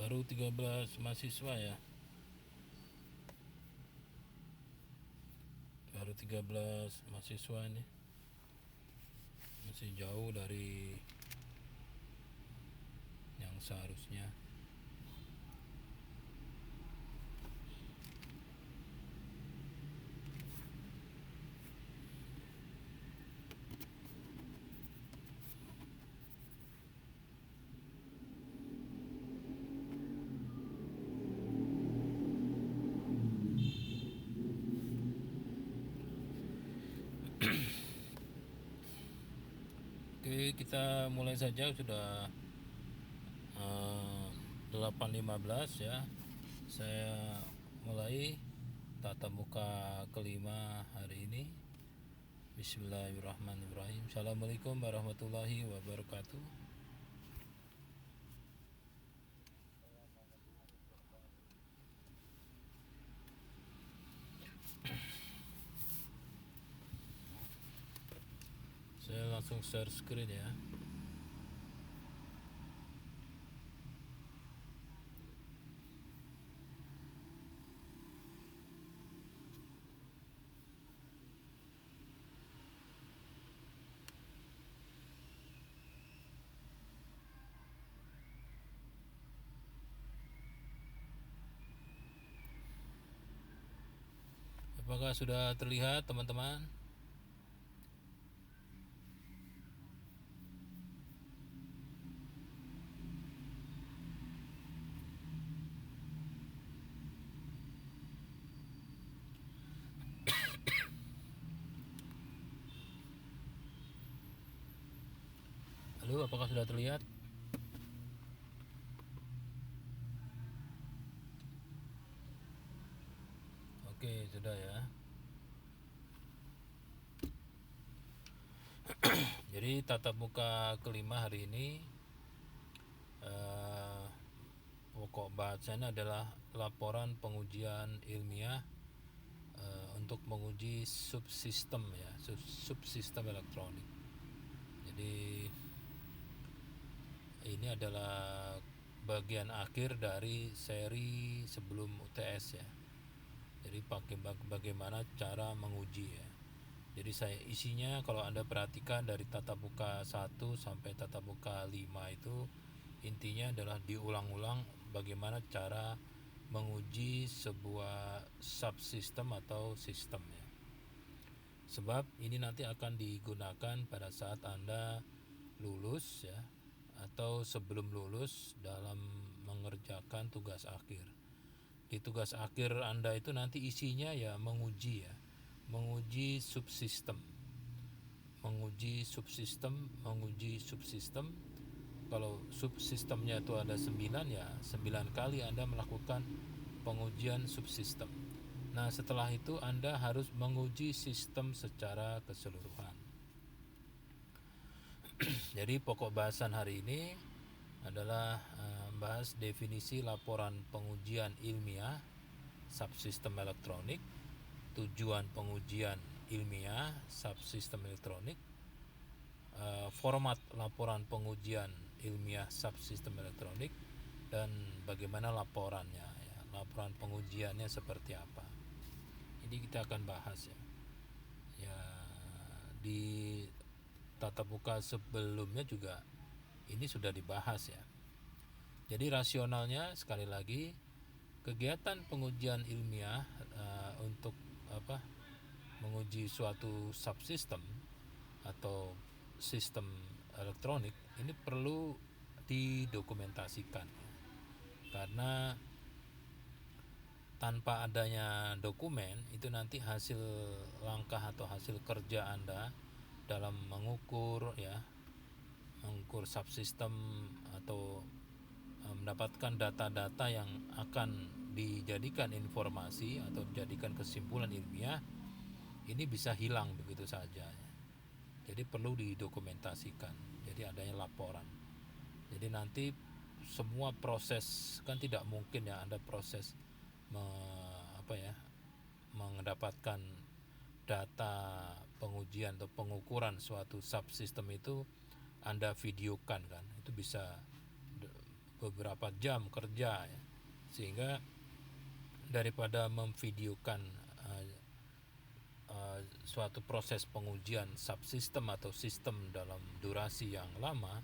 Baru 13 mahasiswa ya. Baru 13 mahasiswa ini. Masih jauh dari yang seharusnya. Oke, kita mulai saja. Sudah 8.15 ya. Saya mulai tatap muka kelima hari ini. Bismillahirrahmanirrahim. Assalamualaikum warahmatullahi wabarakatuh. Saya langsung share screen ya. Apakah sudah terlihat teman-teman? Halo, apakah sudah terlihat? Oke, sudah ya. Jadi tatap muka kelima hari ini pokok bahasanya adalah laporan pengujian ilmiah untuk menguji subsistem ya, subsistem elektronik. Jadi ini adalah bagian akhir dari seri sebelum UTS ya. Jadi bagaimana cara menguji ya. Jadi isinya kalau Anda perhatikan dari tatap muka 1 sampai tatap muka 5 itu intinya adalah diulang-ulang bagaimana cara menguji sebuah subsistem atau sistem ya. Sebab ini nanti akan digunakan pada saat Anda lulus ya, atau sebelum lulus dalam mengerjakan tugas akhir. Di tugas akhir Anda itu nanti isinya ya menguji ya, menguji subsistem, menguji subsistem. Kalau subsistemnya itu ada 9 ya, 9 kali Anda melakukan pengujian subsistem. Nah setelah itu Anda harus menguji sistem secara keseluruhan. Jadi pokok bahasan hari ini adalah membahas definisi laporan pengujian ilmiah subsistem elektronik, tujuan pengujian ilmiah subsistem elektronik, format laporan pengujian ilmiah subsistem elektronik, dan bagaimana laporannya ya, laporan pengujiannya seperti apa. Ini kita akan bahas ya. Ya di tatap muka sebelumnya juga ini sudah dibahas ya. Jadi rasionalnya sekali lagi, kegiatan pengujian ilmiah untuk menguji suatu subsistem atau sistem elektronik ini perlu didokumentasikan karena tanpa adanya dokumen itu nanti hasil langkah atau hasil kerja Anda dalam mengukur subsistem atau mendapatkan data-data yang akan dijadikan informasi atau dijadikan kesimpulan ilmiah ini bisa hilang begitu saja. Jadi perlu didokumentasikan. Jadi adanya laporan. Jadi nanti semua proses kan tidak mungkin ya Anda proses mendapatkan data pengujian atau pengukuran suatu subsistem itu Anda videokan kan. Itu bisa beberapa jam kerja ya. Sehingga daripada memvideokan suatu proses pengujian subsistem atau sistem dalam durasi yang lama,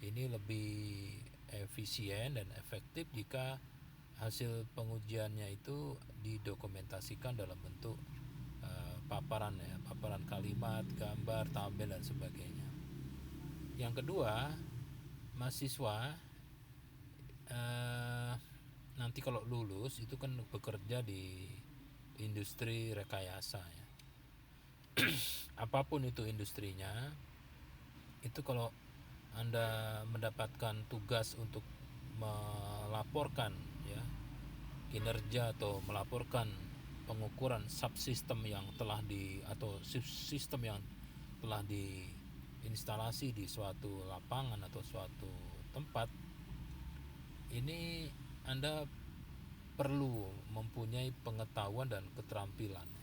ini lebih efisien dan efektif jika hasil pengujiannya itu didokumentasikan dalam bentuk paparan ya, paparan kalimat, gambar, tabel dan sebagainya. Yang kedua, mahasiswa nanti kalau lulus itu kan bekerja di industri rekayasa ya. Apapun itu industrinya, itu kalau Anda mendapatkan tugas untuk melaporkan ya kinerja atau melaporkan pengukuran subsistem yang telah atau sistem yang telah diinstalasi di suatu lapangan atau suatu tempat, ini Anda perlu mempunyai pengetahuan dan keterampilan.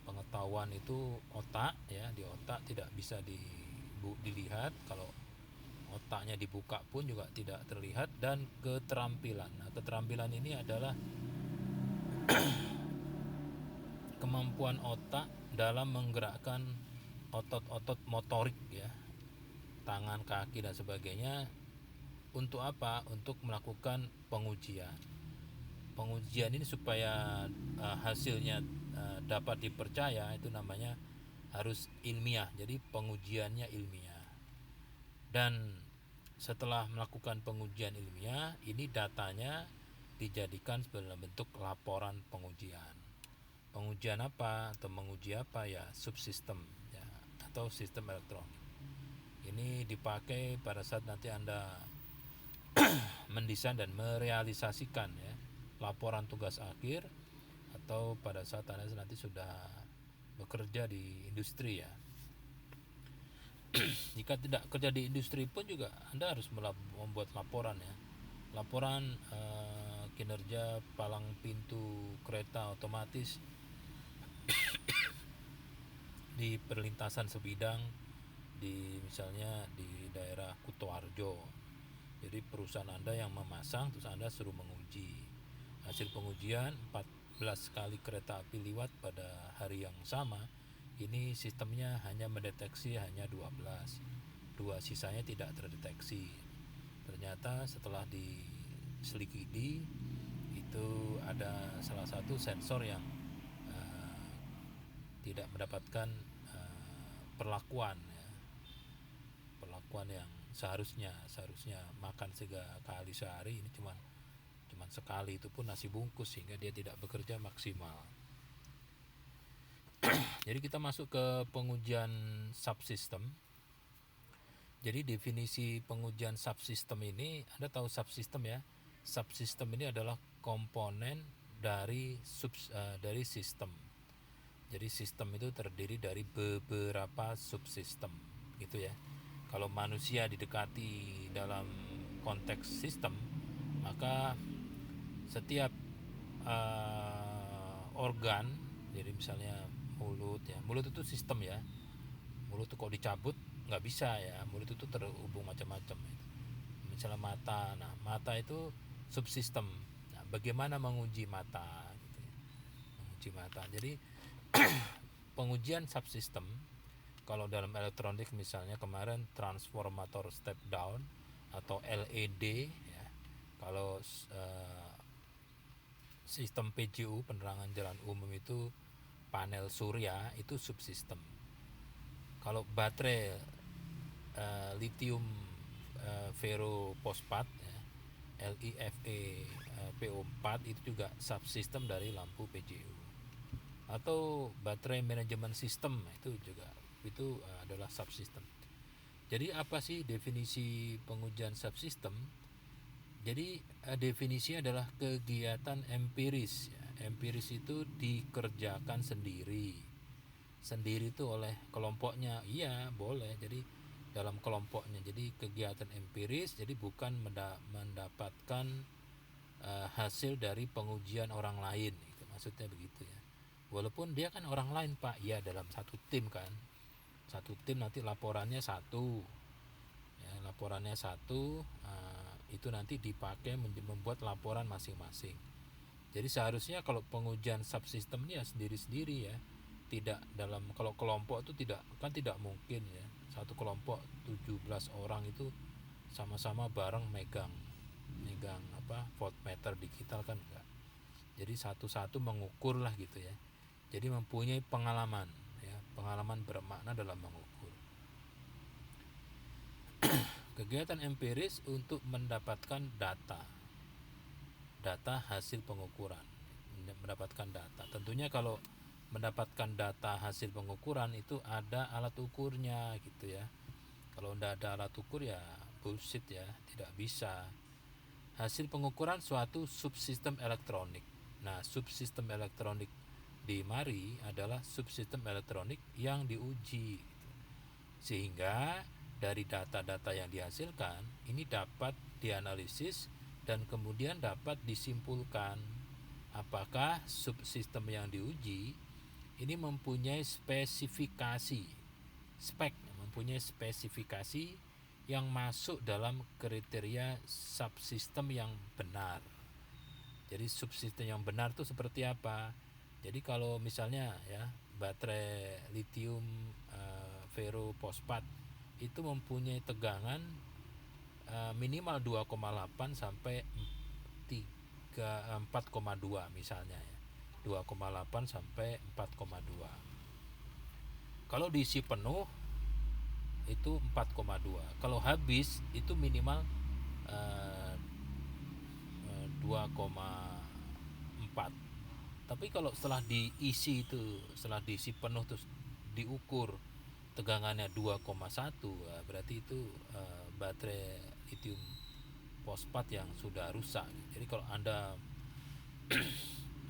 Pengetahuan itu otak ya, di otak tidak bisa dilihat, kalau otaknya dibuka pun juga tidak terlihat. Dan keterampilan, nah keterampilan ini adalah kemampuan otak dalam menggerakkan otot-otot motorik ya, tangan, kaki dan sebagainya. Untuk apa? Untuk melakukan pengujian. Pengujian ini supaya hasilnya dapat dipercaya, itu namanya harus ilmiah. Jadi pengujiannya ilmiah. Dan setelah melakukan pengujian ilmiah, ini datanya dijadikan dalam bentuk laporan pengujian. Pengujian apa atau menguji apa ya? Subsistem ya, atau sistem elektronik. Ini dipakai pada saat nanti Anda mendesain dan merealisasikan ya laporan tugas akhir, atau pada saat Anda nanti sudah bekerja di industri ya. Jika tidak kerja di industri pun juga Anda harus membuat laporan ya. Laporan kinerja palang pintu kereta otomatis di perlintasan sebidang misalnya di daerah Kutoarjo. Jadi perusahaan Anda yang memasang, terus Anda suruh menguji. Hasil pengujian 14 kali kereta api lewat pada hari yang sama. Ini sistemnya hanya mendeteksi hanya 12. Dua sisanya tidak terdeteksi. Ternyata setelah diselidiki, itu ada salah satu sensor yang tidak mendapatkan perlakuan ya. Perlakuan yang seharusnya makan 3 kali sehari, ini cuman sekali, itu pun nasi bungkus, sehingga dia tidak bekerja maksimal. Jadi kita masuk ke pengujian subsistem. Jadi definisi pengujian subsistem ini, Anda tahu subsistem ya? Subsistem ini adalah komponen dari sistem. Jadi sistem itu terdiri dari beberapa subsistem, gitu ya. Kalau manusia didekati dalam konteks sistem, maka setiap organ, jadi misalnya mulut ya, mulut itu sistem ya. Mulut itu kok dicabut nggak bisa ya, mulut itu terhubung macam-macam. Misalnya mata, nah mata itu subsistem. Nah, bagaimana menguji mata? Gitu ya. Menguji mata. Jadi pengujian subsistem, kalau dalam elektronik misalnya kemarin transformator step down atau LED ya. Kalau sistem PJU, penerangan jalan umum, itu panel surya, itu subsistem. Kalau baterai lithium ferrofosfat ya, LiFe PO4, itu juga subsistem dari lampu PJU. Atau baterai manajemen sistem, itu adalah subsistem. Jadi apa sih definisi pengujian subsistem? Jadi definisinya adalah kegiatan empiris ya. Empiris itu dikerjakan sendiri itu oleh kelompoknya. Iya, boleh. Jadi dalam kelompoknya. Jadi kegiatan empiris, jadi bukan mendapatkan hasil dari pengujian orang lain, itu maksudnya begitu ya. Walaupun dia kan orang lain Pak, ya dalam satu tim kan. Satu tim nanti laporannya satu ya, laporannya satu, itu nanti dipakai membuat laporan masing-masing. Jadi seharusnya kalau pengujian subsistem ini ya sendiri-sendiri ya, tidak dalam, kalau kelompok itu tidak mungkin ya, satu kelompok 17 orang itu sama-sama bareng megang voltmeter digital kan enggak. Jadi satu-satu mengukur lah gitu ya. Jadi mempunyai pengalaman ya, pengalaman bermakna dalam mengukur. Kegiatan empiris untuk mendapatkan data hasil pengukuran, mendapatkan data. Tentunya kalau mendapatkan data hasil pengukuran itu ada alat ukurnya gitu ya. Kalau tidak ada alat ukur ya bullshit ya, tidak bisa. Hasil pengukuran suatu subsistem elektronik. Nah, subsistem elektronik di mari adalah subsistem elektronik yang diuji gitu. Sehingga dari data-data yang dihasilkan ini dapat dianalisis dan kemudian dapat disimpulkan apakah subsistem yang diuji ini mempunyai spesifikasi yang masuk dalam kriteria subsistem yang benar. Jadi subsistem yang benar itu seperti apa? Jadi kalau misalnya ya baterai lithium ferrofosfat itu mempunyai tegangan minimal 2,8 sampai 4,2 misalnya ya. 2,8 sampai 4,2. Kalau diisi penuh itu 4,2. Kalau habis itu minimal 2,4. Tapi kalau setelah diisi penuh terus diukur tegangannya 2,1, berarti itu baterai lithium fosfat yang sudah rusak. Jadi kalau Anda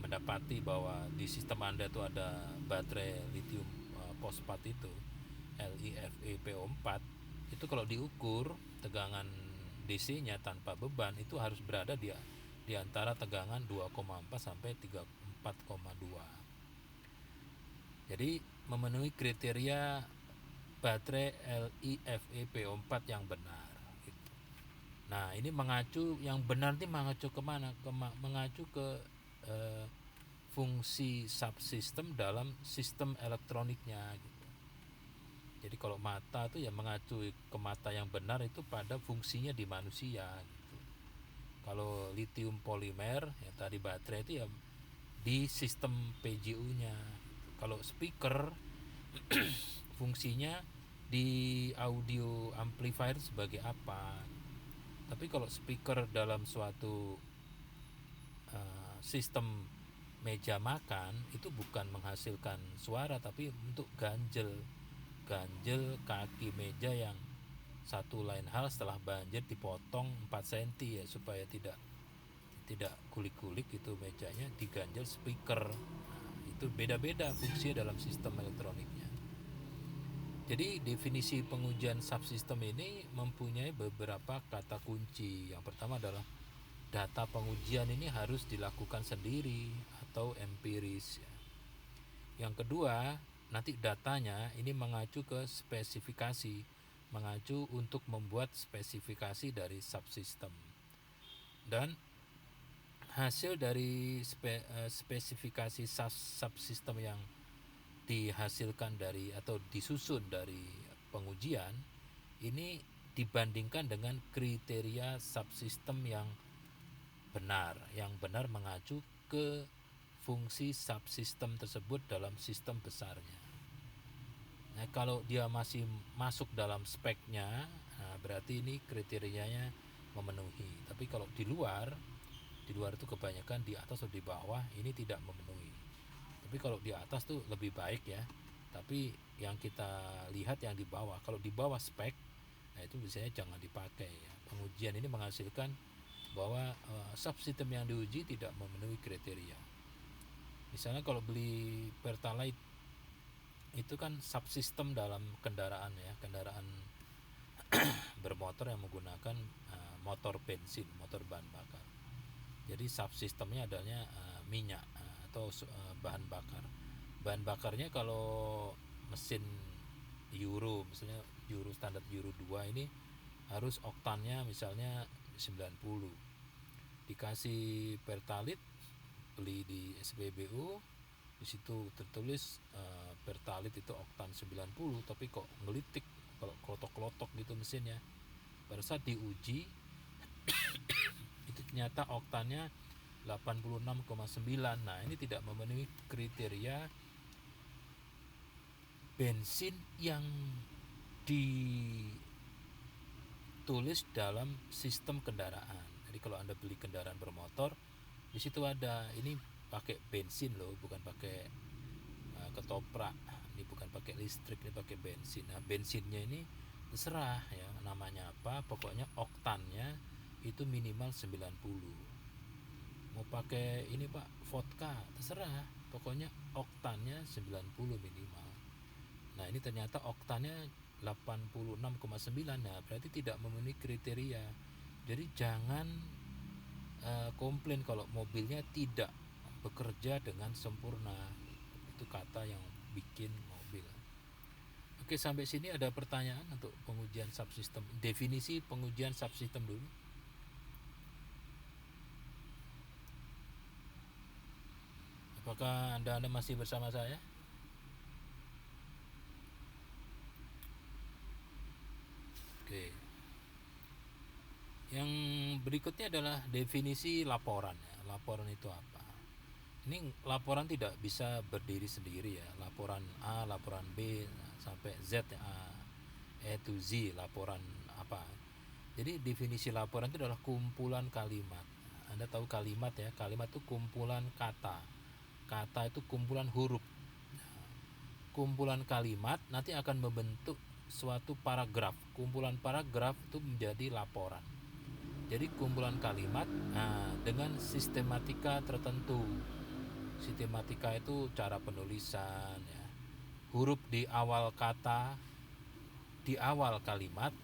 mendapati bahwa di sistem Anda itu ada baterai lithium fosfat itu LiFePO4, itu kalau diukur tegangan DC-nya tanpa beban itu harus berada di antara tegangan 2,4 sampai 4,2. Jadi memenuhi kriteria baterai LiFePO4 yang benar gitu. Nah, ini yang benar ini mengacu kemana? Mengacu ke fungsi subsistem dalam sistem elektroniknya gitu. Jadi kalau mata itu ya mengacu ke mata yang benar itu pada fungsinya di manusia gitu. Kalau lithium polimer ya tadi baterai itu ya di sistem PGU-nya. Kalau speaker fungsinya di audio amplifier sebagai apa. Tapi kalau speaker dalam suatu sistem meja makan itu bukan menghasilkan suara tapi untuk ganjel kaki meja yang satu lain hal setelah banjir dipotong 4 cm ya supaya tidak kulik-kulik itu mejanya diganjel speaker. Nah, itu beda-beda fungsinya dalam sistem elektroniknya. Jadi definisi pengujian subsistem ini mempunyai beberapa kata kunci. Yang pertama adalah data pengujian ini harus dilakukan sendiri atau empiris. Yang kedua, nanti datanya ini mengacu ke spesifikasi, mengacu untuk membuat spesifikasi dari subsistem. Dan hasil dari spesifikasi subsistem yang dihasilkan dari atau disusun dari pengujian ini dibandingkan dengan kriteria subsistem yang benar mengacu ke fungsi subsistem tersebut dalam sistem besarnya. Nah, kalau dia masih masuk dalam speknya, nah berarti ini kriterianya memenuhi. Tapi kalau di luar itu kebanyakan di atas atau di bawah ini tidak memenuhi. Tapi kalau di atas tuh lebih baik ya. Tapi yang kita lihat yang di bawah. Kalau di bawah spek, nah itu biasanya jangan dipakai ya. Pengujian ini menghasilkan bahwa subsistem yang diuji tidak memenuhi kriteria. Misalnya kalau beli Pertalite itu kan subsistem dalam kendaraan ya, kendaraan bermotor yang menggunakan motor bensin, motor bahan bakar. Jadi subsistemnya adanya minyak atau bahan bakar. Bahan bakarnya kalau mesin Euro, misalnya standar Euro 2 ini harus oktannya misalnya 90. Dikasih Pertalite, beli di SPBU, di situ tertulis Pertalite itu oktan 90, tapi kok ngelitik, kalau klotok-klotok gitu mesinnya. Pada saat diuji itu ternyata oktannya 86,9. Nah, ini tidak memenuhi kriteria bensin yang ditulis dalam sistem kendaraan. Jadi kalau Anda beli kendaraan bermotor, di situ ada, ini pakai bensin loh, bukan pakai ketoprak. Ini bukan pakai listrik, ini pakai bensin. Nah, bensinnya ini terserah ya namanya apa, pokoknya oktannya itu minimal 90. Mau pakai ini Pak, vodka, terserah, pokoknya oktannya 90 minimal. Nah, ini ternyata oktannya 86,9. Nah, berarti tidak memenuhi kriteria. Jadi jangan komplain kalau mobilnya tidak bekerja dengan sempurna. Itu kata yang bikin mobil. Oke, sampai sini ada pertanyaan untuk pengujian subsistem. Definisi pengujian subsistem dulu. Apakah Anda masih bersama saya? Oke. Yang berikutnya adalah definisi laporan. Laporan itu apa? Ini laporan tidak bisa berdiri sendiri ya. Laporan A, laporan B, sampai Z ya, E to Z, laporan apa. Jadi definisi laporan itu adalah kumpulan kalimat. Anda tahu kalimat ya, kalimat itu kumpulan kata. Kata itu kumpulan huruf. Kumpulan kalimat nanti akan membentuk suatu paragraf. Kumpulan paragraf itu menjadi laporan. Jadi kumpulan kalimat dengan sistematika tertentu. Sistematika itu cara penulisan ya. Huruf di awal kata, di awal kalimat,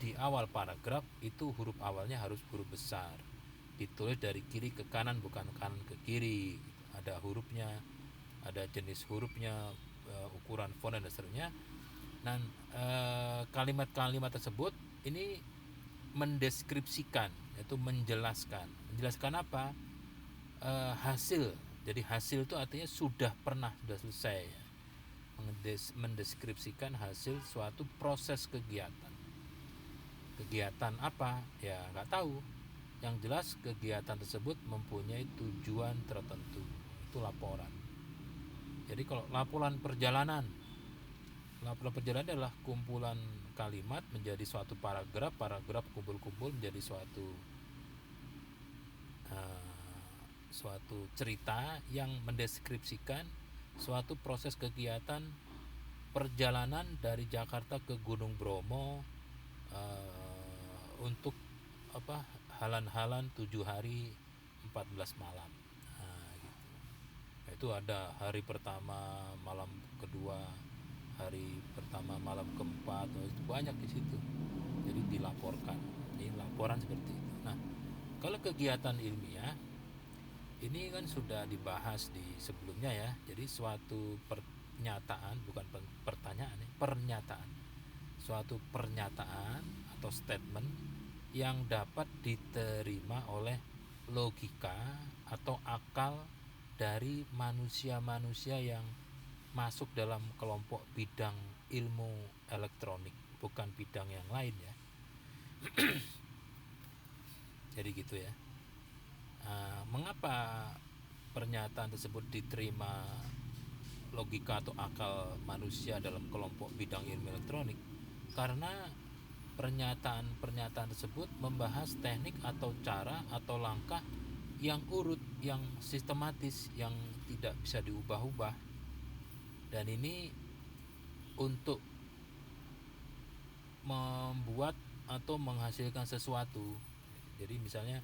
di awal paragraf itu huruf awalnya harus huruf besar. Ditulis dari kiri ke kanan, bukan kanan ke kiri. Ada hurufnya, ada jenis hurufnya, ukuran font dan seterusnya. Dan kalimat-kalimat tersebut ini mendeskripsikan, yaitu menjelaskan apa, hasil. Jadi hasil itu artinya sudah selesai ya. Mendeskripsikan hasil suatu proses kegiatan apa ya nggak tahu, yang jelas kegiatan tersebut mempunyai tujuan tertentu, itu laporan. Jadi kalau laporan perjalanan adalah kumpulan kalimat menjadi suatu paragraf kumpul-kumpul menjadi suatu cerita yang mendeskripsikan suatu proses kegiatan perjalanan dari Jakarta ke Gunung Bromo untuk halan-halan 7 hari 14 malam. Gitu. Itu ada hari pertama, malam kedua, hari pertama, malam keempat, itu banyak di situ. Jadi dilaporkan. Ini laporan seperti itu. Nah, kalau kegiatan ilmiah ini kan sudah dibahas di sebelumnya ya. Jadi suatu pernyataan, bukan pertanyaan ya, pernyataan. Suatu pernyataan atau statement yang dapat diterima oleh logika atau akal dari manusia-manusia yang masuk dalam kelompok bidang ilmu elektronik, bukan bidang yang lain ya. Jadi gitu ya. Mengapa pernyataan tersebut diterima logika atau akal manusia dalam kelompok bidang ilmu elektronik? Karena pernyataan tersebut membahas teknik atau cara atau langkah yang urut, yang sistematis, yang tidak bisa diubah-ubah. Dan ini untuk membuat atau menghasilkan sesuatu. Jadi misalnya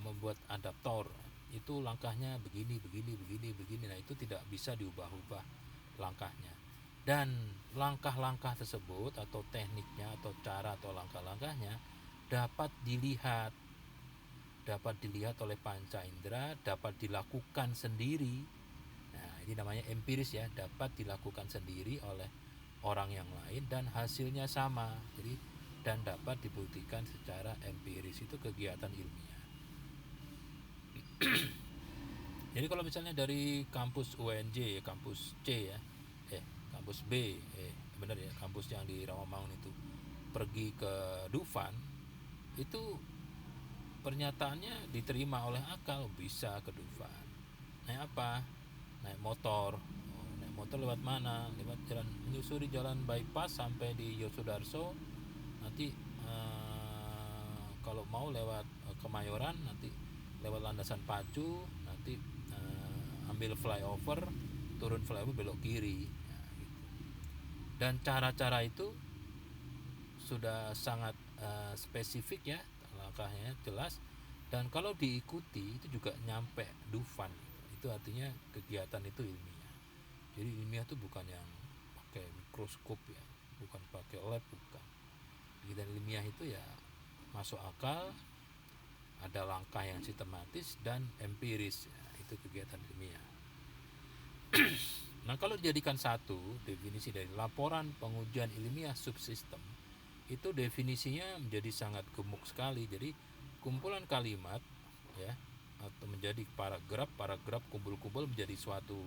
membuat adaptor, itu langkahnya begini. Nah, itu tidak bisa diubah-ubah langkahnya. Dan langkah-langkah tersebut atau tekniknya atau cara atau langkah-langkahnya dapat dilihat oleh panca indera, dapat dilakukan sendiri. Nah, ini namanya empiris ya, dapat dilakukan sendiri oleh orang yang lain dan hasilnya sama. Jadi dan dapat dibuktikan secara empiris. Itu kegiatan ilmiah. Jadi kalau misalnya dari kampus UNJ, kampus C ya, kampus B, benar ya, kampus yang di Rawamangun itu, pergi ke Dufan, itu pernyataannya diterima oleh akal, bisa ke Dufan. Naik apa? Naik motor. Naik motor lewat mana? Lewat jalan, menyusuri jalan bypass sampai di Yosudarso. Nanti kalau mau lewat Kemayoran, nanti lewat Landasan Pacu, nanti ambil flyover, turun flyover belok kiri. Gitu. Dan cara-cara itu sudah sangat spesifik ya, langkahnya jelas, dan kalau diikuti itu juga nyampe Dufan. Itu artinya kegiatan itu ilmiah. Jadi ilmiah itu bukan yang pakai mikroskop ya, bukan pakai lab, bukan. Kegiatan ilmiah itu ya masuk akal, ada langkah yang sistematis dan empiris ya, itu kegiatan ilmiah. Nah, kalau dijadikan satu definisi dari laporan pengujian ilmiah subsistem, itu definisinya menjadi sangat gemuk sekali. Jadi kumpulan kalimat ya, atau menjadi paragraf kumpul-kumpul menjadi suatu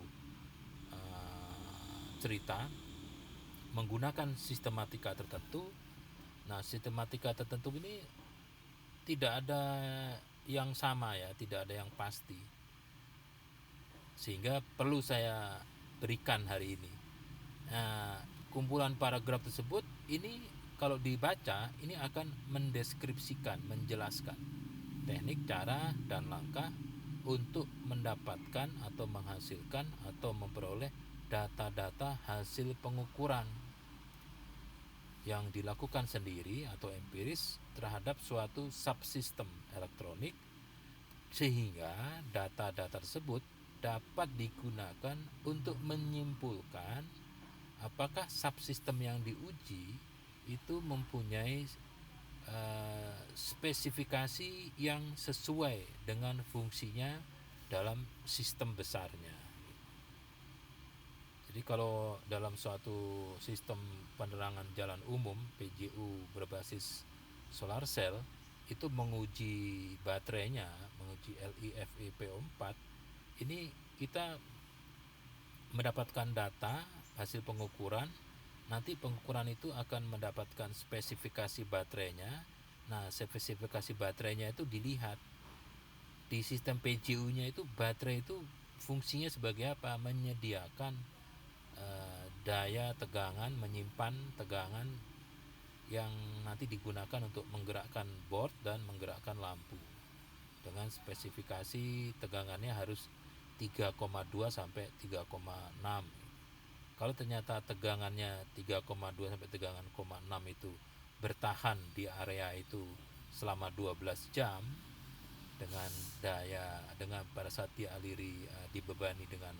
cerita menggunakan sistematika tertentu. Nah, sistematika tertentu ini tidak ada yang sama ya, tidak ada yang pasti, sehingga perlu saya berikan hari ini. Nah, kumpulan paragraf tersebut ini kalau dibaca ini akan mendeskripsikan, menjelaskan teknik, cara, dan langkah untuk mendapatkan atau menghasilkan atau memperoleh data-data hasil pengukuran yang dilakukan sendiri atau empiris terhadap suatu subsistem elektronik, sehingga data-data tersebut dapat digunakan untuk menyimpulkan apakah subsistem yang diuji itu mempunyai spesifikasi yang sesuai dengan fungsinya dalam sistem besarnya. Jadi kalau dalam suatu sistem penerangan jalan umum PJU berbasis solar cell, itu menguji baterainya, menguji LiFePO4, ini kita mendapatkan data hasil pengukuran. Nanti pengukuran itu akan mendapatkan spesifikasi baterainya. Nah, spesifikasi baterainya itu dilihat di sistem PJU-nya, itu baterai itu fungsinya sebagai apa? Menyediakan daya tegangan, menyimpan tegangan yang nanti digunakan untuk menggerakkan board dan menggerakkan lampu, dengan spesifikasi tegangannya harus 3,2 sampai 3,6. Kalau ternyata tegangannya 3,2 sampai 3,6 itu bertahan di area itu selama 12 jam dengan pada saat dialiri, dibebani dengan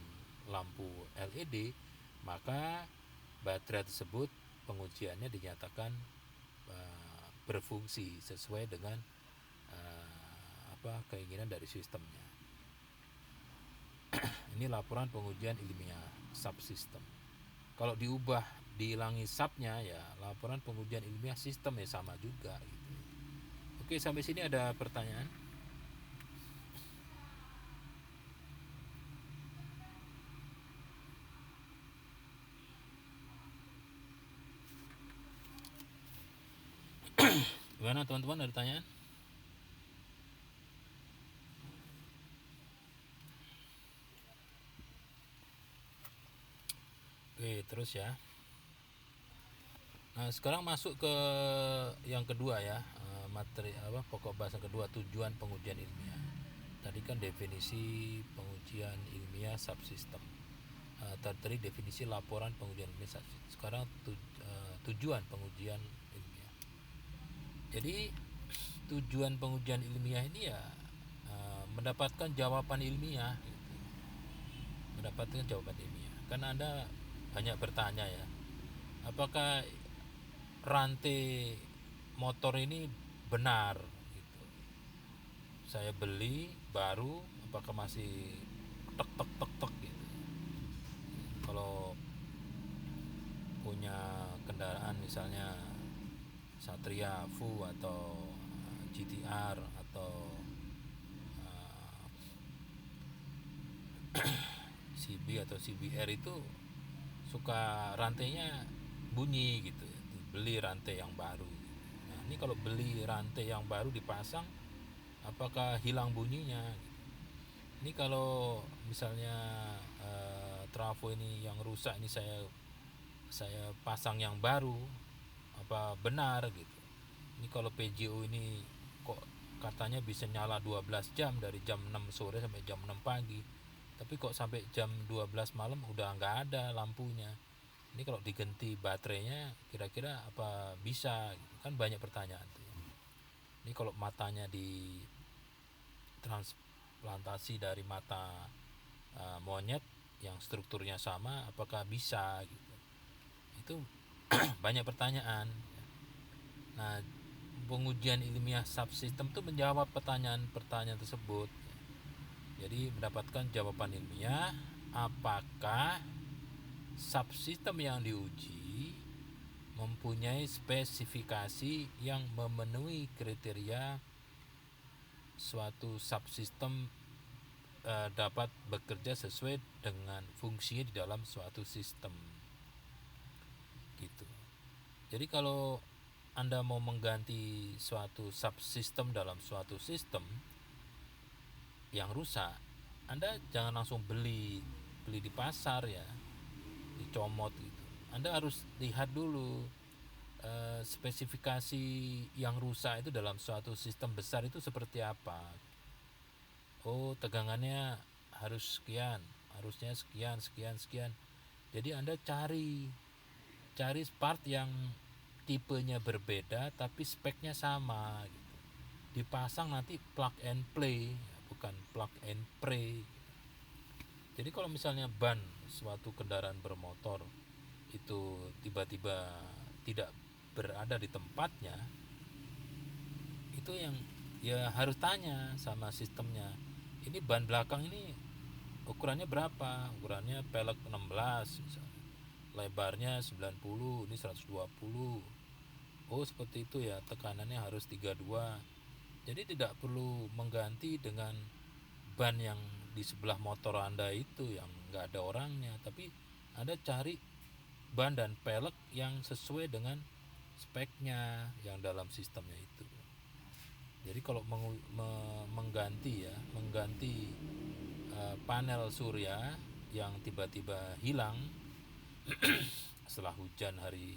lampu LED, maka baterai tersebut pengujiannya dinyatakan berfungsi sesuai dengan keinginan dari sistemnya. Ini laporan pengujian ilmiah subsistem. Kalau diubah, dihilangi subnya, ya laporan pengujian ilmiah sistem ya sama juga gitu. Oke, sampai sini ada pertanyaan? Gimana teman-teman, ada pertanyaan? Oke, terus ya. Nah, sekarang masuk ke yang kedua ya, materi pokok bahasan kedua, tujuan pengujian ilmiah. Tadi kan definisi pengujian ilmiah subsistem. Tadi definisi laporan pengujian ilmiah subsistem. Sekarang tujuan pengujian ilmiah. Jadi tujuan pengujian ilmiah ini ya mendapatkan jawaban ilmiah gitu. Mendapatkan jawaban ilmiah. Kan Anda banyak bertanya ya, apakah rantai motor ini benar gitu. Saya beli baru, apakah masih tek tek tek tek gitu. Kalau punya kendaraan misalnya Satria Fu atau GTR atau CB atau CBR itu suka rantainya bunyi gitu, beli rantai yang baru. Nah ini kalau beli rantai yang baru dipasang, apakah hilang bunyinya? Ini kalau misalnya trafo ini yang rusak, ini saya pasang yang baru, apa benar gitu? Ini kalau PJO ini kok katanya bisa nyala 12 jam dari jam 6 sore sampai jam 6 pagi, tapi kok sampai jam 12 malam udah nggak ada lampunya. Ini kalau diganti baterainya kira-kira apa bisa gitu. Kan banyak pertanyaan tuh. Ini kalau matanya di transplantasi dari mata monyet yang strukturnya sama, apakah bisa gitu. Itu banyak pertanyaan. Nah, pengujian ilmiah subsistem itu menjawab pertanyaan-pertanyaan tersebut. Jadi mendapatkan jawaban ilmiah apakah subsistem yang diuji mempunyai spesifikasi yang memenuhi kriteria suatu subsistem dapat bekerja sesuai dengan fungsinya di dalam suatu sistem gitu. Jadi kalau Anda mau mengganti suatu subsistem dalam suatu sistem yang rusak, Anda jangan langsung beli di pasar ya, dicomot gitu. Anda harus lihat dulu spesifikasi yang rusak itu dalam suatu sistem besar itu seperti apa. Oh, tegangannya harus sekian, harusnya sekian sekian sekian. Jadi Anda cari part yang tipenya berbeda tapi speknya sama gitu. Dipasang nanti plug and play, bukan plug and pray. Jadi kalau misalnya ban suatu kendaraan bermotor itu tiba-tiba tidak berada di tempatnya, itu yang ya harus tanya sama sistemnya. Ini ban belakang ini ukurannya berapa? Ukurannya pelek 16 misalnya. Lebarnya 90, ini 120. Oh, seperti itu ya, tekanannya harus 32. Jadi tidak perlu mengganti dengan ban yang di sebelah motor Anda itu yang nggak ada orangnya, tapi Anda cari ban dan pelek yang sesuai dengan speknya yang dalam sistemnya itu. Jadi kalau mengganti panel surya yang tiba-tiba hilang setelah hujan hari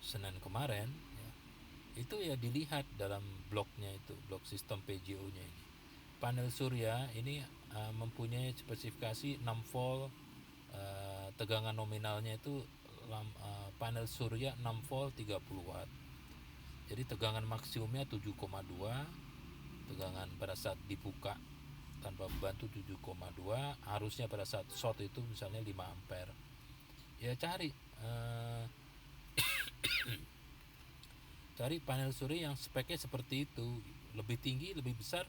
Senin kemarin ya, itu ya dilihat dalam bloknya itu, blok sistem PJO-nya ini. Panel surya ini mempunyai spesifikasi 6 volt, tegangan nominalnya itu panel surya 6 volt 30 watt. Jadi tegangan maksimumnya 7,2, tegangan pada saat dibuka tanpa beban itu 7,2, harusnya pada saat short itu misalnya 5 ampere. Ya cari cari panel surya yang speknya seperti itu, lebih tinggi lebih besar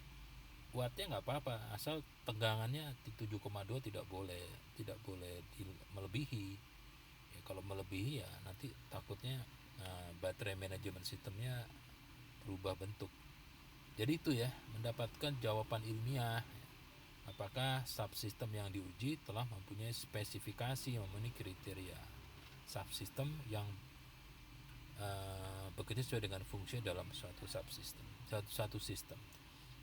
wattnya nggak apa-apa, asal tegangannya di 7,2 tidak boleh melebihi. Ya, kalau melebihi ya nanti takutnya baterai manajemen sistemnya berubah bentuk. Jadi itu ya, mendapatkan jawaban ilmiah apakah subsistem yang diuji telah mempunyai spesifikasi yang memenuhi kriteria subsistem yang bekerja sesuai dengan fungsi dalam suatu subsistem, satu sistem.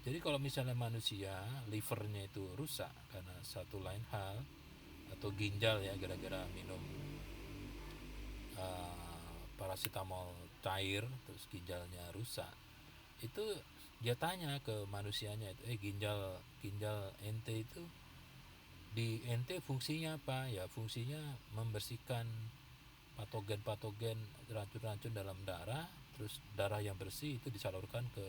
Jadi kalau misalnya manusia livernya itu rusak karena satu lain hal, atau ginjal ya gara-gara minum paracetamol cair terus ginjalnya rusak, itu dia tanya ke manusianya itu, ginjal ente itu di ente fungsinya apa? Ya fungsinya membersihkan patogen racun-racun dalam darah, terus darah yang bersih itu disalurkan ke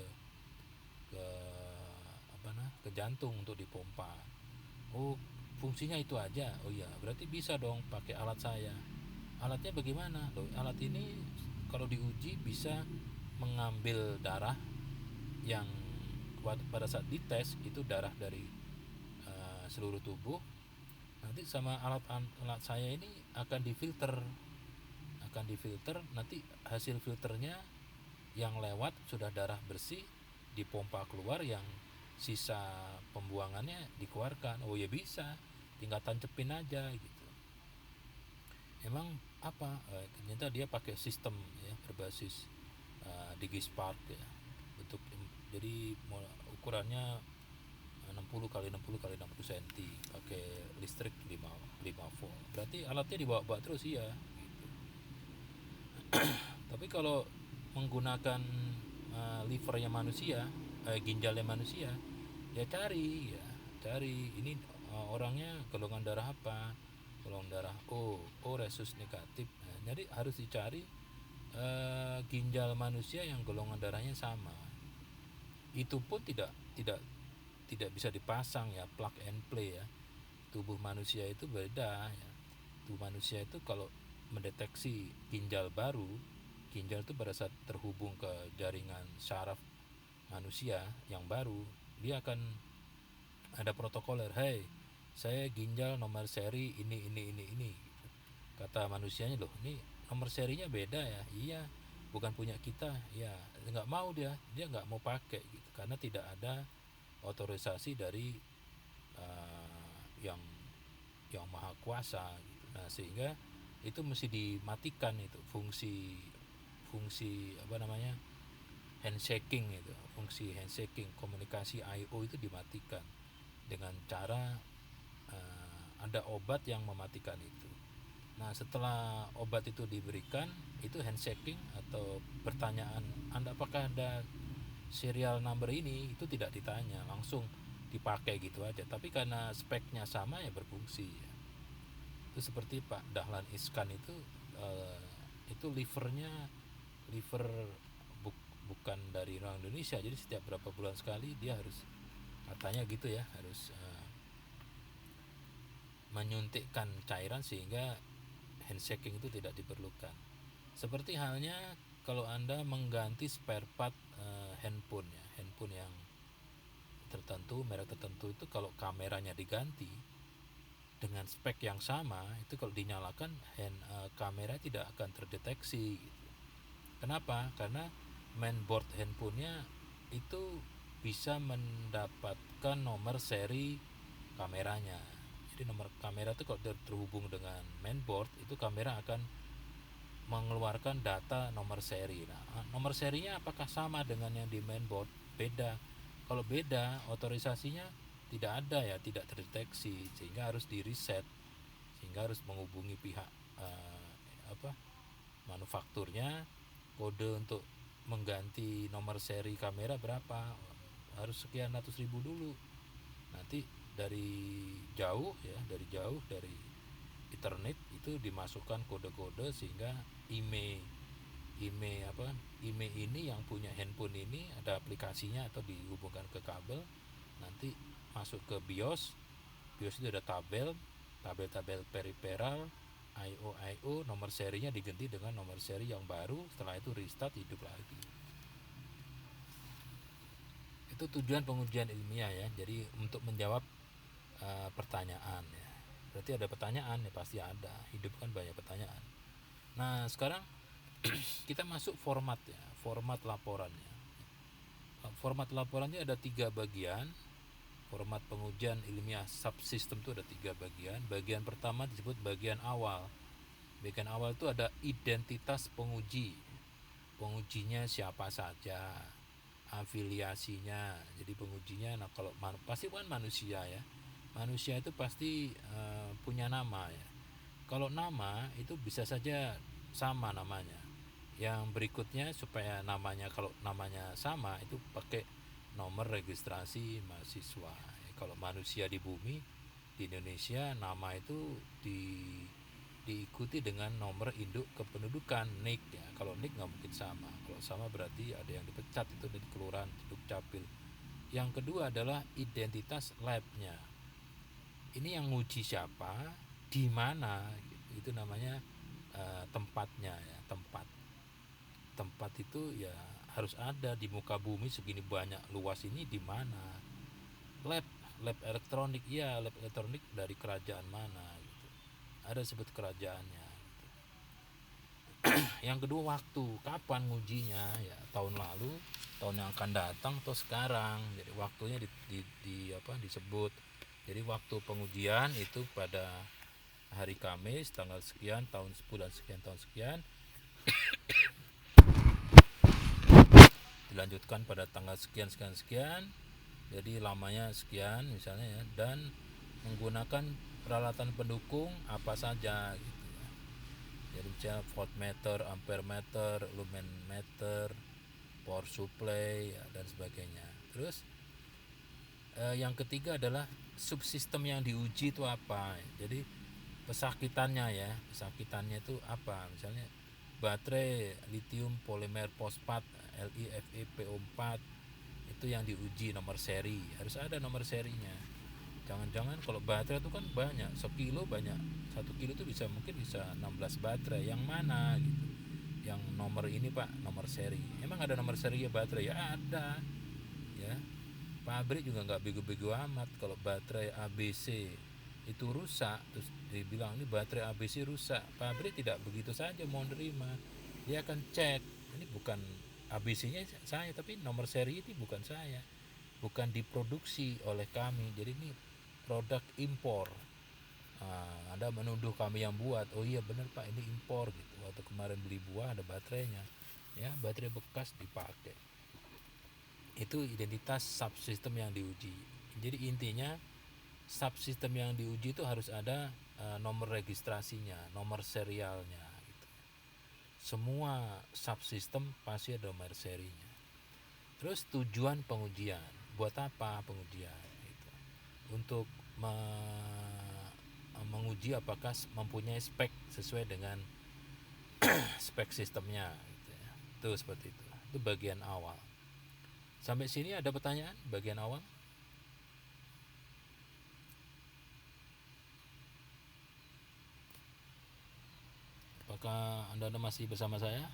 jantung untuk dipompa. Oh, fungsinya itu aja. Oh iya, berarti bisa dong pakai alat saya. Alatnya bagaimana? Loh, alat ini kalau diuji bisa mengambil darah yang pada saat dites itu darah dari seluruh tubuh. Nanti sama alat saya ini akan akan difilter, nanti hasil filternya yang lewat sudah darah bersih dipompa keluar, yang sisa pembuangannya dikeluarkan. Oh ya bisa, tinggal tancepin aja gitu. Emang apa? Ternyata dia pakai sistem ya berbasis DigiSpark ya. Bentuk jadi ukurannya 60 kali 60 kali 60 cm, pakai listrik 5 volt. Berarti alatnya dibawa-bawa terus ya gitu. Tapi kalau menggunakan livernya manusia, ginjalnya manusia, ya cari ini orangnya golongan darah apa, golongan darah O resus negatif. Nah, jadi harus dicari ginjal manusia yang golongan darahnya sama. Itu pun tidak bisa dipasang ya, plug and play ya. Tubuh manusia itu beda ya. Tubuh manusia itu kalau mendeteksi ginjal baru, ginjal itu pada saat terhubung ke jaringan saraf manusia yang baru, dia akan ada protokoler. Hey, saya ginjal nomor seri ini. Kata manusianya, loh ini nomor serinya beda ya. Iya, bukan punya kita ya. Nggak mau, dia nggak mau pakai gitu, karena tidak ada otorisasi dari yang maha kuasa gitu. Nah, sehingga itu mesti dimatikan, itu fungsi apa namanya, handshaking itu, fungsi handshaking, komunikasi I/O itu dimatikan dengan cara ada obat yang mematikan itu. Nah, setelah obat itu diberikan, itu handshaking atau pertanyaan Anda apakah ada serial number ini, itu tidak ditanya, langsung dipakai gitu aja. Tapi karena speknya sama ya berfungsi ya. Itu seperti Pak Dahlan Iskan itu liver bukan dari orang Indonesia, jadi setiap berapa bulan sekali dia harus, katanya gitu ya, harus menyuntikkan cairan sehingga handshaking itu tidak diperlukan. Seperti halnya kalau Anda mengganti spare part handphone ya, handphone yang tertentu, merek tertentu, itu kalau kameranya diganti dengan spek yang sama, itu kalau dinyalakan kamera tidak akan terdeteksi gitu. Kenapa? Karena mainboard handphonenya itu bisa mendapatkan nomor seri kameranya. Jadi nomor kamera itu kalau terhubung dengan mainboard, itu kamera akan mengeluarkan data nomor seri. Nah, nomor serinya apakah sama dengan yang di mainboard? Beda. Kalau beda, otorisasinya tidak ada ya, tidak terdeteksi, sehingga harus di reset, sehingga harus menghubungi pihak manufakturnya, kode untuk mengganti nomor seri kamera berapa, harus sekian ratus ribu dulu. Nanti dari jauh dari internet itu dimasukkan kode-kode, sehingga email ini yang punya handphone ini ada aplikasinya atau dihubungkan ke kabel, nanti masuk ke BIOS itu ada tabel periferal I/O, nomor serinya diganti dengan nomor seri yang baru, setelah itu restart, hidup lagi. Itu tujuan pengujian ilmiah ya, jadi untuk menjawab pertanyaan ya. Berarti ada pertanyaan ya, pasti ada, hidup kan banyak pertanyaan. Nah, sekarang kita masuk format laporannya. Format laporannya ada 3 bagian. Format pengujian ilmiah subsistem itu ada 3 bagian. Bagian pertama disebut bagian awal. Bagian awal itu ada identitas penguji. Pengujinya siapa saja, afiliasinya. Jadi pengujinya, nah kalau pasti kan manusia ya. Manusia itu pasti punya nama ya. Kalau nama itu bisa saja sama namanya. Yang berikutnya supaya namanya, kalau namanya sama, itu pakai nomor registrasi mahasiswa. Kalau manusia di bumi di Indonesia, nama itu diikuti dengan nomor induk kependudukan, NIK ya. Kalau NIK nggak mungkin sama. Kalau sama berarti ada yang dipecat, itu dari kelurahan, dukcapil. Yang kedua adalah identitas labnya. Ini yang nguji siapa, di mana, itu namanya tempatnya ya. Tempat itu ya harus ada di muka bumi segini banyak luas ini, di mana. Lab elektronik, ya lab elektronik dari kerajaan mana gitu. Ada sebut kerajaannya gitu. Yang kedua waktu, kapan ngujinya ya, tahun lalu, tahun yang akan datang, atau sekarang. Jadi waktunya disebut. Jadi waktu pengujian itu pada hari Kamis tanggal sekian tahun bulan sekian tahun sekian, dilanjutkan pada tanggal sekian sekian sekian, jadi lamanya sekian misalnya ya, dan menggunakan peralatan pendukung apa saja gitu ya. Jadi misalnya voltmeter, ampere meter, lumen meter, power supply ya, dan sebagainya. Terus yang ketiga adalah subsistem yang diuji itu apa. Jadi pesakitannya ya, pesakitannya itu apa, misalnya baterai lithium polymer fosfat LiFePO4 itu yang diuji nomor seri, harus ada nomor serinya. Jangan-jangan kalau baterai itu kan banyak, sekilo banyak, 1 kilo itu mungkin bisa 16 baterai, yang mana gitu, yang nomor ini pak, nomor seri. Emang ada nomor seri ya baterai? Ya ada ya, pabrik juga nggak bego-bego amat. Kalau baterai ABC itu rusak, terus dibilang ini baterai ABC rusak, pabrik tidak begitu saja mau nerima. Dia akan cek, ini bukan ABC-nya saya, tapi nomor seri ini bukan saya, bukan diproduksi oleh kami, jadi ini produk impor. Anda menuduh kami yang buat. Oh iya benar pak, ini impor gitu. Waktu kemarin beli buah ada baterainya, ya baterai bekas dipakai. Itu identitas subsistem yang diuji. Jadi intinya subsistem yang diuji itu harus ada nomor registrasinya, nomor serialnya gitu. Semua subsistem pasti ada nomor serinya. Terus tujuan pengujian, buat apa pengujian gitu. Untuk menguji apakah mempunyai spek sesuai dengan spek sistemnya gitu ya. Itu seperti itu. Itu bagian awal. Sampai sini ada pertanyaan bagian awal? Apakah Anda masih bersama saya?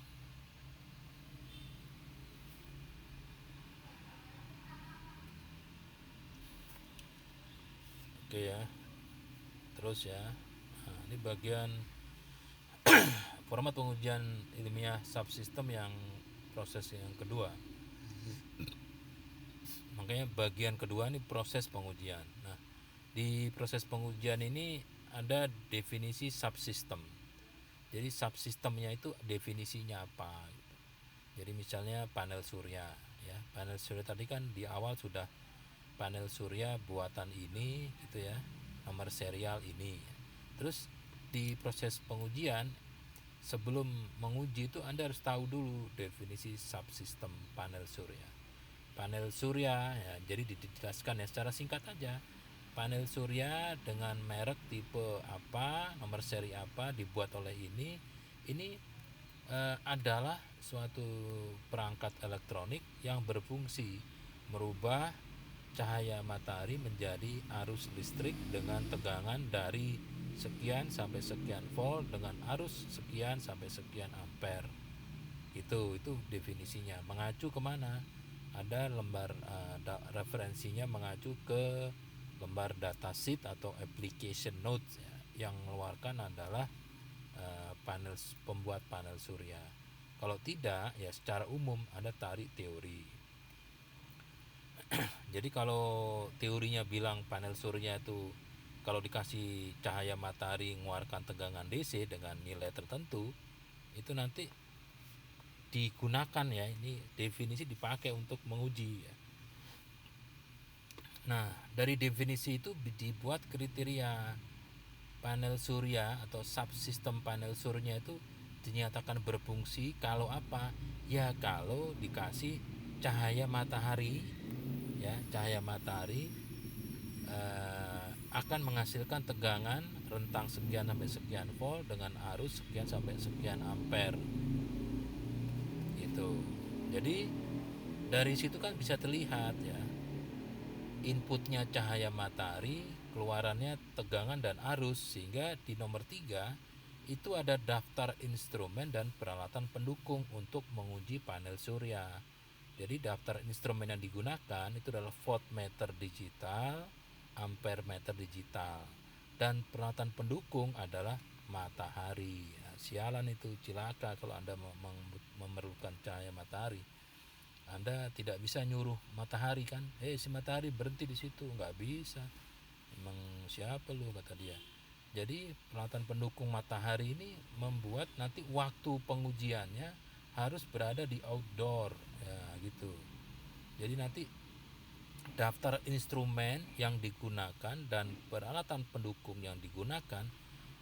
Oke ya. Terus ya. Nah, ini bagian format pengujian ilmiah subsistem yang proses yang kedua. Makanya bagian kedua ini proses pengujian. Nah, di proses pengujian ini ada definisi subsistem. Jadi subsistemnya itu definisinya apa gitu. Jadi misalnya panel surya ya. Panel surya tadi kan di awal sudah panel surya buatan ini gitu ya. Nomor serial ini. Terus di proses pengujian, sebelum menguji itu Anda harus tahu dulu definisi subsistem panel surya. Panel surya ya, jadi dijelaskan ya secara singkat aja. Panel surya dengan merek tipe apa, nomor seri apa, dibuat oleh ini adalah suatu perangkat elektronik yang berfungsi merubah cahaya matahari menjadi arus listrik dengan tegangan dari sekian sampai sekian volt dengan arus sekian sampai sekian ampere. Itu definisinya. Mengacu kemana? Ada lembar referensinya, mengacu ke lembar datasheet atau application notes ya, yang mengeluarkan adalah pembuat panel surya. Kalau tidak ya secara umum Anda tarik teori. Jadi kalau teorinya bilang panel surya itu kalau dikasih cahaya matahari mengeluarkan tegangan DC dengan nilai tertentu, itu nanti digunakan ya, ini definisi dipakai untuk menguji ya. Nah, dari definisi itu dibuat kriteria panel surya atau subsistem panel surya itu dinyatakan berfungsi kalau apa? Ya kalau dikasih cahaya matahari ya, cahaya matahari akan menghasilkan tegangan rentang sekian sampai sekian volt dengan arus sekian sampai sekian ampere. Itu. Jadi dari situ kan bisa terlihat ya, inputnya cahaya matahari, keluarannya tegangan dan arus, sehingga di nomor 3 itu ada daftar instrumen dan peralatan pendukung untuk menguji panel surya. Jadi daftar instrumen yang digunakan itu adalah voltmeter digital, ampere meter digital, dan peralatan pendukung adalah matahari. Nah, sialan itu, cilaka kalau Anda memerlukan cahaya matahari. Anda tidak bisa nyuruh matahari kan, si matahari berhenti di situ, nggak bisa. Emang siapa lu, kata dia. Jadi peralatan pendukung matahari ini membuat nanti waktu pengujiannya harus berada di outdoor, ya gitu. Jadi nanti daftar instrumen yang digunakan dan peralatan pendukung yang digunakan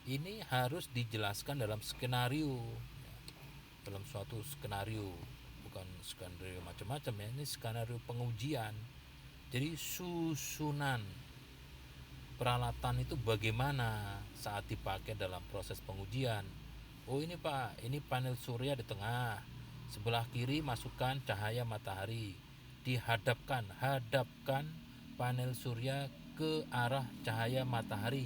ini harus dijelaskan dalam skenario, ya, dalam suatu skenario, bukan skenario macam-macam ya, ini skenario pengujian. Jadi susunan peralatan itu bagaimana saat dipakai dalam proses pengujian. Oh ini Pak, ini panel surya di tengah, sebelah kiri masukkan cahaya matahari, hadapkan panel surya ke arah cahaya matahari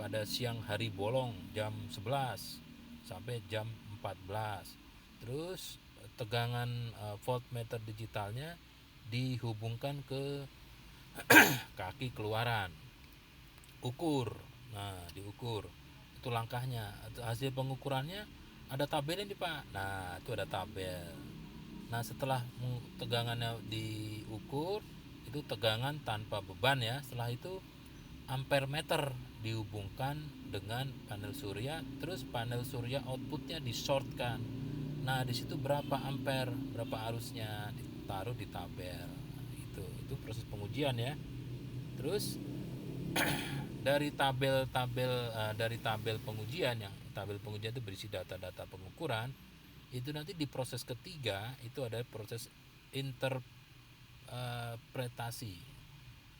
pada siang hari bolong jam 11 sampai jam 14. Terus tegangan voltmeter digitalnya dihubungkan ke kaki keluaran, ukur. Nah, diukur. Itu langkahnya. Hasil pengukurannya ada tabelnya nih Pak. Nah, itu ada tabel. Nah, setelah tegangannya diukur, itu tegangan tanpa beban ya. Setelah itu ampere meter dihubungkan dengan panel surya, terus panel surya outputnya disortkan. Nah, di situ berapa ampere, berapa arusnya ditaruh di tabel. Nah, itu proses pengujian ya. Terus dari tabel pengujian, yang tabel pengujian itu berisi data-data pengukuran, itu nanti di proses ketiga itu ada proses interpretasi,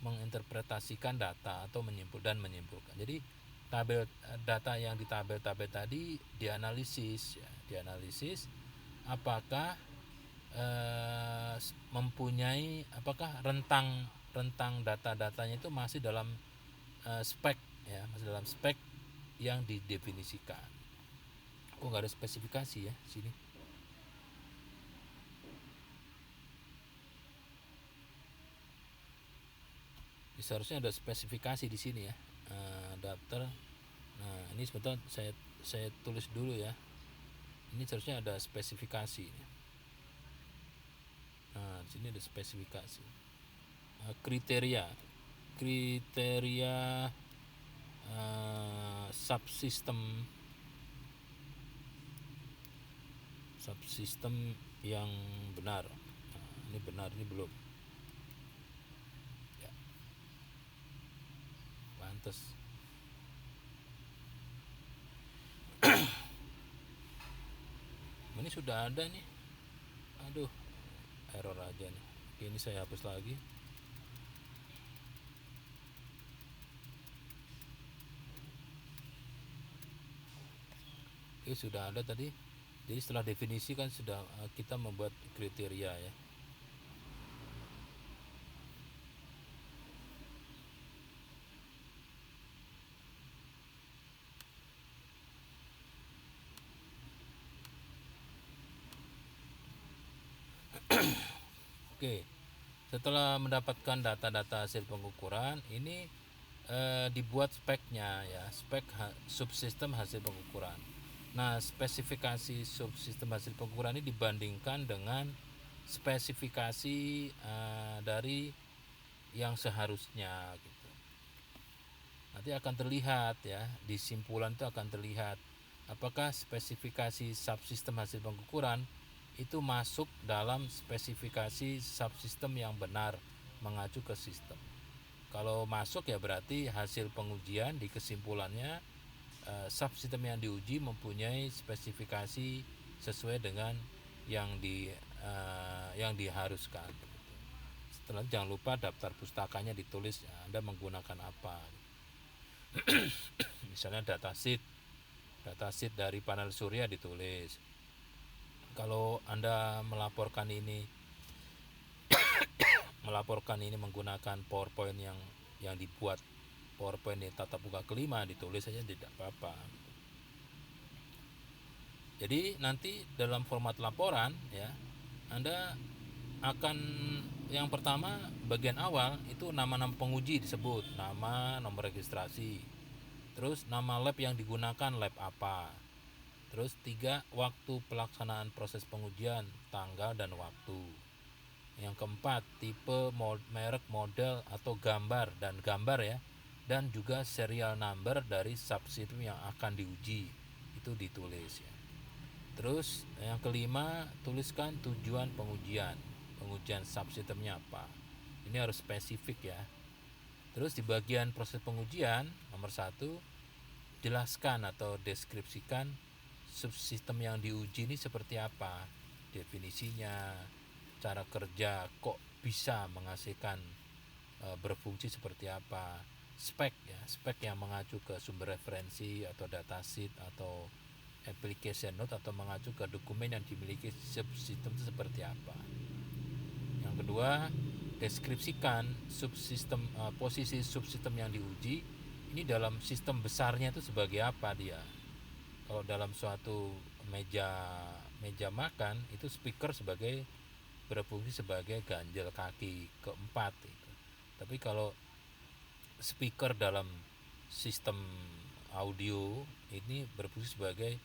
menginterpretasikan data atau menyimpulkan. Jadi tabel data yang di tabel-tabel tadi dianalisis ya, apakah mempunyai, apakah rentang data-datanya itu masih dalam spek ya, masih dalam spek yang didefinisikan. Kok nggak ada spesifikasi ya sini? Seharusnya ada spesifikasi di sini ya, daftar. Nah ini sebentar saya tulis dulu ya. Ini seharusnya ada spesifikasi. Nah di sini ada spesifikasi, kriteria subsistem yang benar. Nah, ini benar, ini belum ya, pantas. Ini sudah ada nih, aduh error aja nih. Oke, ini saya hapus lagi. Oke, sudah ada tadi. Jadi setelah definisi kan sudah kita membuat kriteria ya. Oke, setelah mendapatkan data-data hasil pengukuran, ini dibuat speknya ya, spek subsistem hasil pengukuran. Nah, spesifikasi subsistem hasil pengukuran ini dibandingkan dengan spesifikasi dari yang seharusnya gitu. Nanti akan terlihat ya, di simpulan itu akan terlihat apakah spesifikasi subsistem hasil pengukuran itu masuk dalam spesifikasi subsistem yang benar mengacu ke sistem. Kalau masuk ya berarti hasil pengujian di kesimpulannya subsistem yang diuji mempunyai spesifikasi sesuai dengan yang diharuskan. Setelah jangan lupa daftar pustakanya ditulis Anda menggunakan apa. Misalnya datasheet dari panel surya ditulis. Kalau Anda melaporkan ini menggunakan PowerPoint yang dibuat PowerPoint di tatap muka kelima, ditulis saja tidak apa-apa. Jadi nanti dalam format laporan ya, Anda akan yang pertama bagian awal itu nama-nama penguji disebut, nama, nomor registrasi. Terus nama lab yang digunakan lab apa. Terus 3, waktu pelaksanaan proses pengujian, tanggal dan waktu. Yang keempat, tipe, merek, model atau gambar ya, dan juga serial number dari subsistem yang akan diuji, itu ditulis ya. Terus yang kelima, tuliskan tujuan pengujian subsistemnya apa. Ini harus spesifik ya. Terus di bagian proses pengujian nomor 1, jelaskan atau deskripsikan subsistem yang diuji ini seperti apa, definisinya, cara kerja, kok bisa menghasilkan, berfungsi seperti apa, spek yang mengacu ke sumber referensi atau datasheet atau application note atau mengacu ke dokumen yang dimiliki subsistem itu seperti apa. Yang kedua, deskripsikan posisi subsistem yang diuji ini dalam sistem besarnya itu sebagai apa dia. Kalau dalam suatu meja makan itu speaker berfungsi sebagai ganjel kaki keempat itu. Tapi kalau speaker dalam sistem audio ini berfungsi sebagai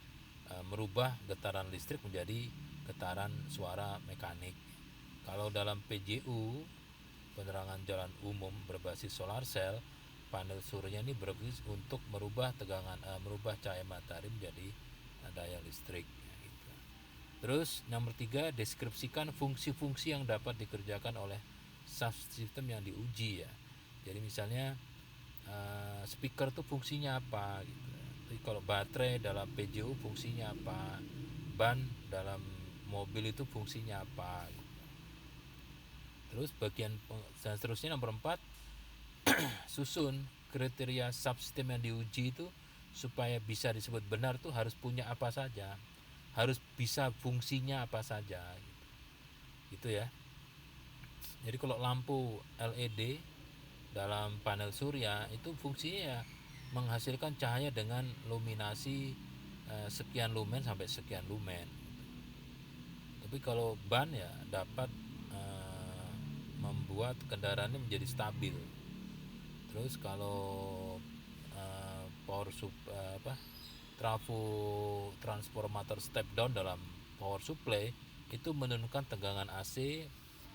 merubah getaran listrik menjadi getaran suara mekanik. Kalau dalam PJU, penerangan jalan umum berbasis solar cell, panel surya ini berfungsi untuk merubah cahaya matahari menjadi daya listrik gitu. Terus nomor 3, deskripsikan fungsi-fungsi yang dapat dikerjakan oleh subsistem yang diuji ya. Jadi misalnya speaker itu fungsinya apa gitu. Jadi kalau baterai dalam PJU fungsinya apa, ban dalam mobil itu fungsinya apa gitu. Terus dan seterusnya nomor 4, susun kriteria subsistem yang diuji itu supaya bisa disebut benar tuh harus punya apa saja, harus bisa fungsinya apa saja gitu. Gitu ya. Jadi kalau lampu LED dalam panel surya itu fungsinya ya menghasilkan cahaya dengan luminasi sekian lumen sampai sekian lumen. Tapi kalau ban ya dapat membuat kendaraan ini menjadi stabil. Terus kalau trafo transformator step down dalam power supply itu menurunkan tegangan AC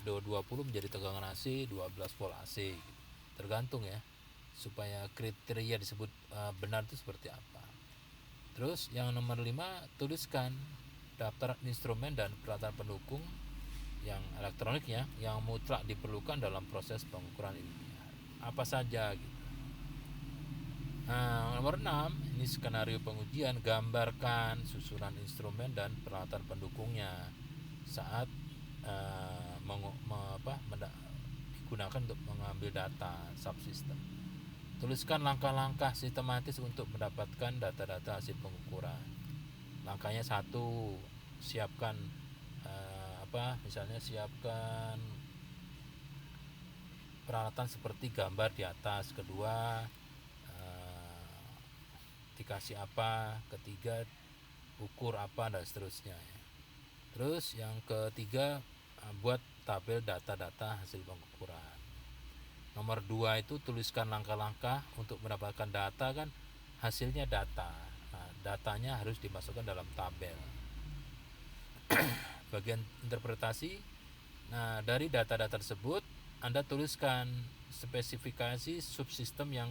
220 menjadi tegangan AC 12 volt AC gitu. Tergantung ya, supaya kriteria disebut benar itu seperti apa. Terus yang nomor 5, tuliskan daftar instrumen dan peralatan pendukung yang elektronik ya yang mutlak diperlukan dalam proses pengukuran ilmiah. Apa saja gitu. Nah, nomor 6, ini skenario pengujian, gambarkan susunan instrumen dan peralatan pendukungnya saat digunakan untuk mengambil data subsistem. Tuliskan langkah-langkah sistematis untuk mendapatkan data-data hasil pengukuran. Langkahnya 1, siapkan misalnya siapkan peralatan seperti gambar di atas. Kedua, dikasih apa. Ketiga, ukur apa dan seterusnya ya. Terus yang ketiga, buat tabel data-data hasil pengukuran. Nomor 2 itu tuliskan langkah-langkah untuk mendapatkan data kan, hasilnya data. Nah, datanya harus dimasukkan dalam tabel. Bagian interpretasi. Nah, dari data-data tersebut Anda tuliskan spesifikasi subsistem yang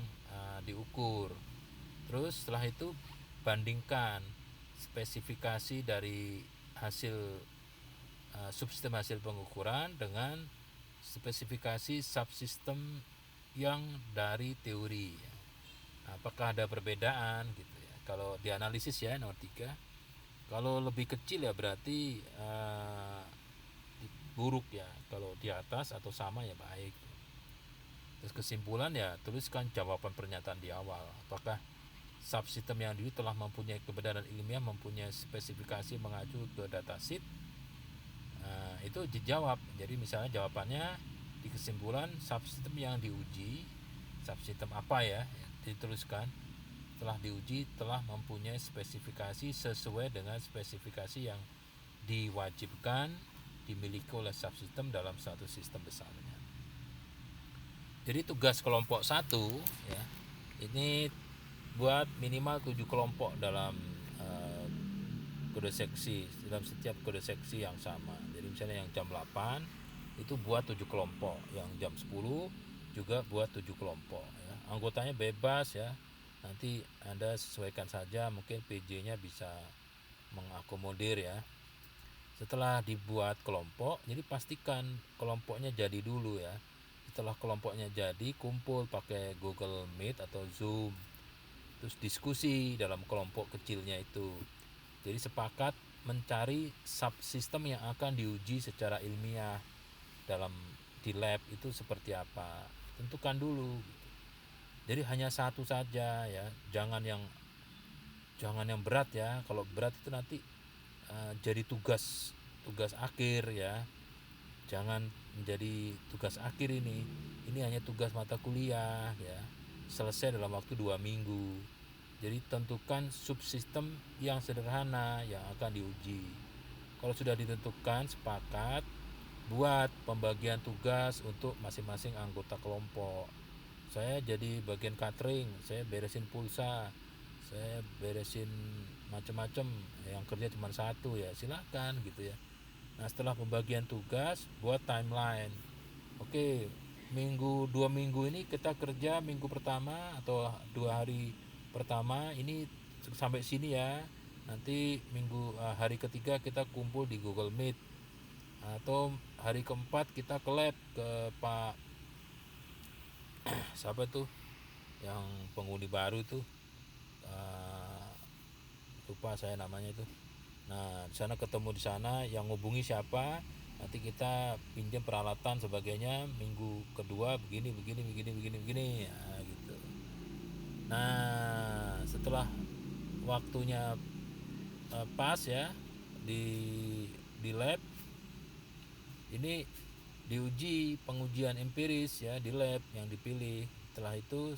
diukur. Terus setelah itu bandingkan spesifikasi dari hasil subsistem hasil pengukuran dengan spesifikasi subsistem yang dari teori. Apakah ada perbedaan gitu ya. Kalau dianalisis ya nomor 3. Kalau lebih kecil ya berarti buruk ya. Kalau di atas atau sama ya baik. Terus kesimpulan ya tuliskan jawaban pernyataan di awal. Apakah subsistem yang dulu telah mempunyai kebenaran ilmiah, mempunyai spesifikasi mengacu ke datasheet. Itu dijawab. Jadi misalnya jawabannya di kesimpulan subsistem yang diuji, subsistem apa ya, dituliskan telah diuji telah mempunyai spesifikasi sesuai dengan spesifikasi yang diwajibkan dimiliki oleh subsistem dalam satu sistem besarnya. Jadi tugas kelompok 1 ya, ini buat minimal 7 kelompok dalam kode seksi, dalam setiap kode seksi yang sama. Jadi misalnya yang jam 8 itu buat 7 kelompok, yang jam 10 juga buat 7 kelompok ya. Anggotanya bebas ya. Nanti Anda sesuaikan saja, mungkin PJ-nya bisa mengakomodir ya. Setelah dibuat kelompok, jadi pastikan kelompoknya jadi dulu ya. Setelah kelompoknya jadi, kumpul pakai Google Meet atau Zoom, terus diskusi dalam kelompok kecilnya itu. Jadi sepakat mencari subsistem yang akan diuji secara ilmiah dalam di lab itu seperti apa. Tentukan dulu. Jadi hanya satu saja ya, jangan yang berat ya. Kalau berat itu nanti jadi tugas akhir ya. Jangan menjadi tugas akhir ini hanya tugas mata kuliah ya, selesai dalam waktu 2 minggu. Jadi tentukan subsistem yang sederhana yang akan diuji. Kalau sudah ditentukan, sepakat, buat pembagian tugas untuk masing-masing anggota kelompok. Saya jadi bagian catering, saya beresin pulsa, saya beresin macam-macam, yang kerja cuma satu ya silakan gitu ya. Nah setelah pembagian tugas, buat timeline. Oke, 2 minggu ini kita kerja, minggu pertama atau 2 hari pertama ini sampai sini ya. Nanti hari ketiga kita kumpul di Google Meet, atau hari keempat kita ke lab ke Pak siapa tuh yang penghuni baru tuh, lupa saya namanya itu. Nah di sana ketemu, di sana yang ngubungi siapa, nanti kita pinjam peralatan sebagainya, minggu kedua begini ya, gitu. Nah setelah waktunya pas ya di lab ini, diuji pengujian empiris ya di lab yang dipilih. Setelah itu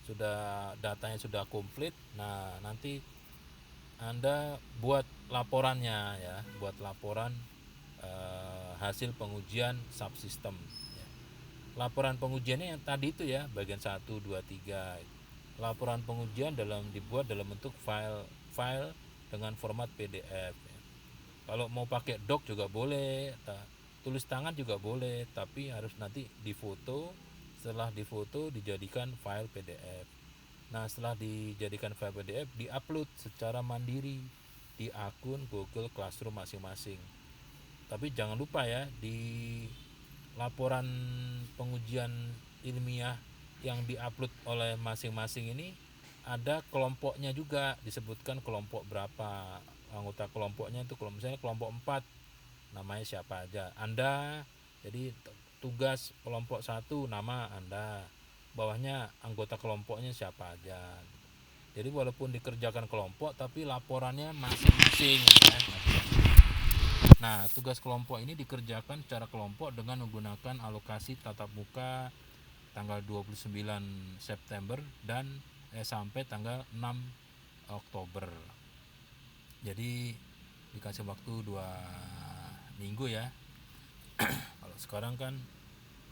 sudah datanya sudah komplit, nah nanti Anda buat laporannya ya, buat laporan hasil pengujian subsistem ya. Laporan pengujiannya yang tadi itu ya, bagian 1, 2, 3. Laporan pengujian dibuat dalam bentuk file dengan format PDF ya. Kalau mau pakai doc juga boleh, tulis tangan juga boleh, tapi harus nanti difoto. Setelah difoto dijadikan file PDF. Nah setelah dijadikan file PDF, diupload secara mandiri di akun Google Classroom masing-masing. Tapi jangan lupa ya, di laporan pengujian ilmiah yang diupload oleh masing-masing ini ada kelompoknya juga, disebutkan kelompok berapa, anggota kelompoknya itu. Kalau misalnya kelompok 4, namanya siapa aja Anda. Jadi tugas kelompok 1 nama Anda, bawahnya anggota kelompoknya siapa aja. Jadi walaupun dikerjakan kelompok tapi laporannya masing-masing ya. Nah tugas kelompok ini dikerjakan secara kelompok dengan menggunakan alokasi tatap muka tanggal 29 September dan sampai tanggal 6 Oktober. Jadi dikasih waktu 2 minggu ya. Kalau sekarang kan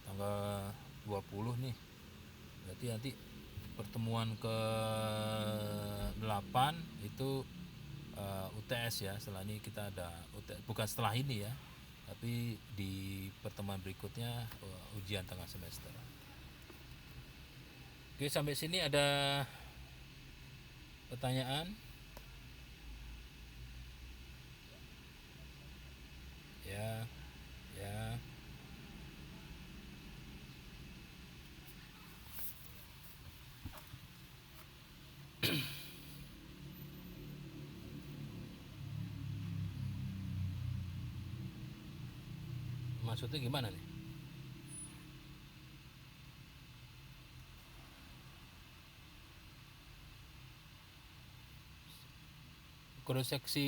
tanggal 20 nih, berarti nanti pertemuan ke 8 itu UTS ya. Setelah ini kita ada UTS, bukan setelah ini ya, tapi di pertemuan berikutnya ujian tengah semester. Oke, sampai sini ada pertanyaan? Ya, ya. Maksudnya gimana nih? Kode seksi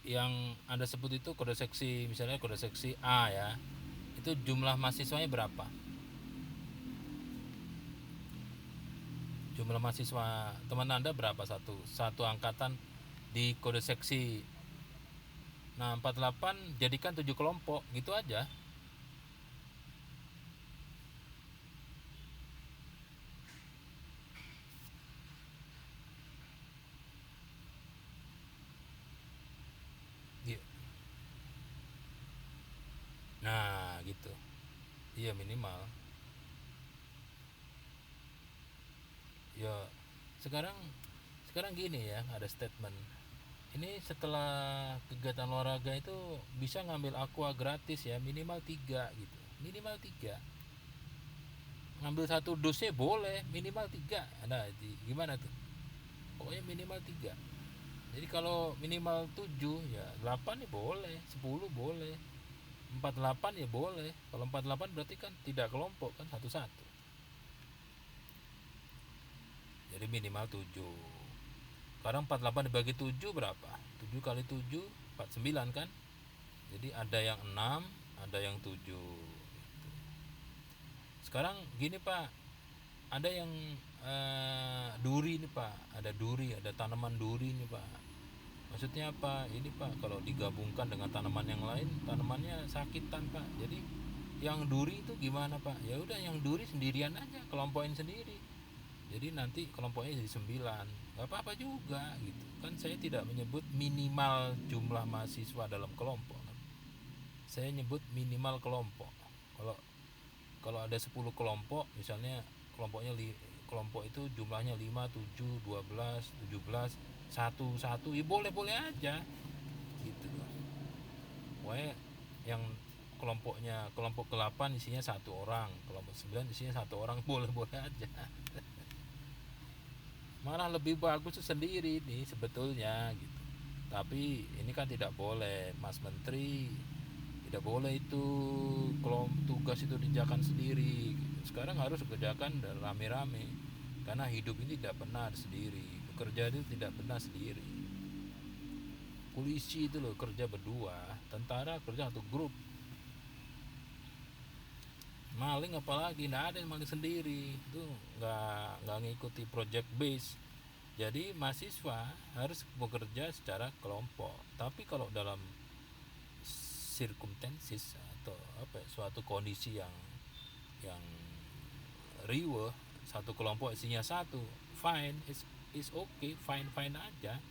yang Anda sebut itu kode seksi, misalnya kode seksi A ya, itu jumlah mahasiswanya berapa? Jumlah mahasiswa teman Anda berapa? Satu angkatan di kode seksi. Nah 48 jadikan 7 kelompok gitu aja. gitu. Iya minimal. Ya sekarang sekarang gini ya, ada statement ini setelah kegiatan olahraga itu bisa ngambil aqua gratis ya, minimal 3 gitu, minimal 3. Ngambil satu dosnya boleh, minimal 3. Nah gimana tuh, pokoknya minimal 3. Jadi kalau minimal 7 ya 8 ya boleh, 10 boleh, 48 ya boleh. Kalau 48 berarti kan tidak kelompok kan, satu-satu. Jadi minimal 7. Sekarang 48 dibagi 7 berapa? 7 kali 7 49 kan? Jadi ada yang 6, ada yang 7. Sekarang gini Pak, ada yang duri nih Pak, ada duri, ada tanaman duri nih Pak. Maksudnya apa? Ini Pak, kalau digabungkan dengan tanaman yang lain, tanamannya sakitan Pak. Jadi yang duri itu gimana Pak? Ya udah yang duri sendirian aja, kelompokin sendiri. Jadi nanti kelompoknya jadi 9. Gak apa-apa juga gitu. Kan saya tidak menyebut minimal jumlah mahasiswa dalam kelompok. Saya nyebut minimal kelompok. Kalau kalau ada 10 kelompok, misalnya kelompok itu jumlahnya 5, 7, 12, 17, 1, ya boleh-boleh aja gitu. Pokoknya yang kelompok ke-8 isinya 1 orang, kelompok 9 isinya 1 orang, boleh-boleh aja. Malah lebih bagus tuh sendiri nih sebetulnya gitu. Tapi ini kan tidak boleh, Mas Menteri, tidak boleh itu tugas itu dikerjakan sendiri. Sekarang harus dikerjakan rame-rame, karena hidup ini tidak benar sendiri, bekerja itu tidak benar sendiri. Polisi itu loh kerja berdua, tentara kerja satu grup, maling apalagi nggak ada yang maling sendiri, itu nggak ngikuti project base. Jadi mahasiswa harus bekerja secara kelompok. Tapi kalau dalam circumstances atau suatu kondisi yang riweh, satu kelompok isinya 1, fine, is okay, fine aja,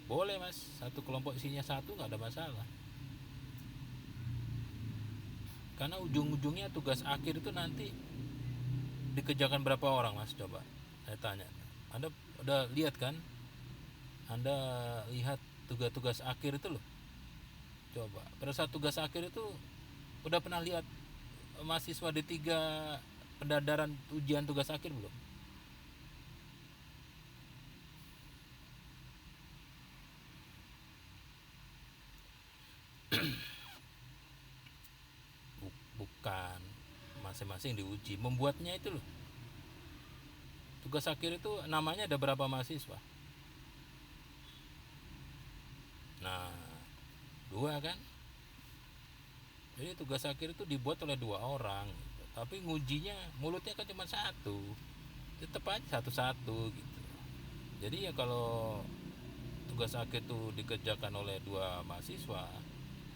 boleh Mas, satu kelompok isinya 1 nggak ada masalah. Karena ujung-ujungnya tugas akhir itu nanti dikerjakan berapa orang Mas, coba saya tanya. Anda udah lihat kan, Anda lihat tugas-tugas akhir itu loh. Coba pada saat tugas akhir itu udah pernah lihat mahasiswa D3 pendadaran ujian tugas akhir belum? Bukan, masing-masing diuji, membuatnya itu loh. Tugas akhir itu namanya ada berapa mahasiswa? Nah, 2 kan? Jadi tugas akhir itu dibuat oleh 2 orang gitu. Tapi ngujinya mulutnya kan cuma 1, tetap aja satu-satu gitu. Jadi ya kalau tugas akhir itu dikerjakan oleh 2 mahasiswa,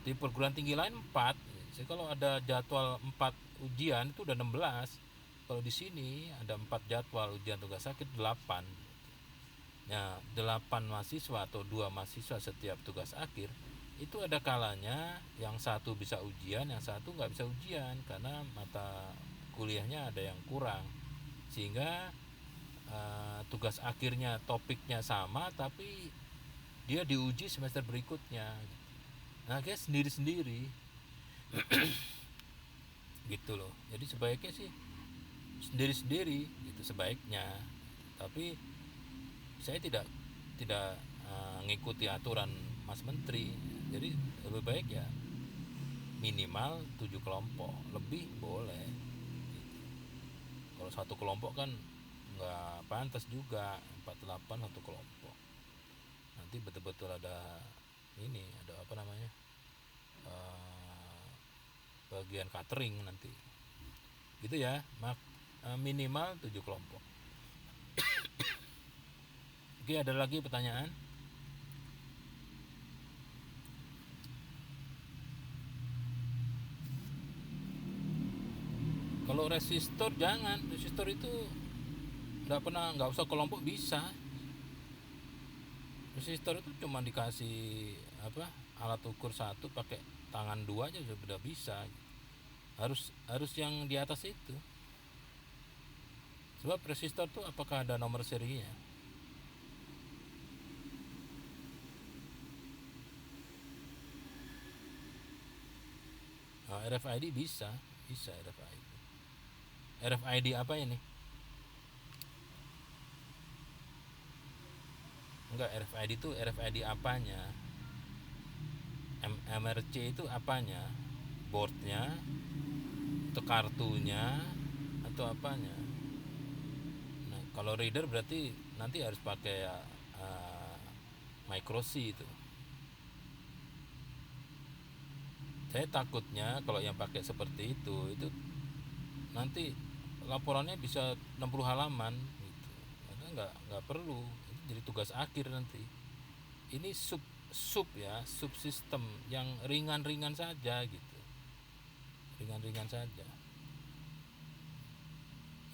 di perguruan tinggi lain 4. Jadi kalau ada jadwal 4 ujian itu udah 16. Kalau di sini ada 4 jadwal ujian tugas akhir 8. Nah, 8 mahasiswa atau 2 mahasiswa setiap tugas akhir, itu ada kalanya yang 1 bisa ujian, yang 1 nggak bisa ujian karena mata kuliahnya ada yang kurang, sehingga tugas akhirnya topiknya sama tapi dia diuji semester berikutnya. Nah, kayak sendiri-sendiri gitu loh. Jadi sebaiknya sih sendiri-sendiri gitu sebaiknya. Tapi saya tidak ngikuti aturan Mas Menteri. Jadi lebih baik ya minimal 7 kelompok, lebih boleh. Kalau satu kelompok kan nggak pantas juga, 48 satu kelompok. Nanti betul-betul ada apa namanya, bagian catering nanti. Gitu ya, minimal 7 kelompok. Oke, ada lagi pertanyaan? Kalau resistor jangan, resistor itu nggak usah kelompok bisa. Resistor itu cuma dikasih alat ukur 1, pakai tangan 2 aja sudah bisa. Harus yang di atas itu. Sebab resistor tuh apakah ada nomor serinya? Nah, RFID bisa RFID. RFID apa ini? Enggak, RFID itu RFID apanya? MRC itu apanya? Boardnya atau kartunya atau apanya? Nah, kalau reader berarti nanti harus pakai micro C itu. Saya takutnya kalau yang pakai seperti itu nanti laporannya bisa 60 halaman gitu. Karena nggak perlu, itu jadi tugas akhir nanti. Ini subsistem yang ringan-ringan saja gitu, ringan-ringan saja.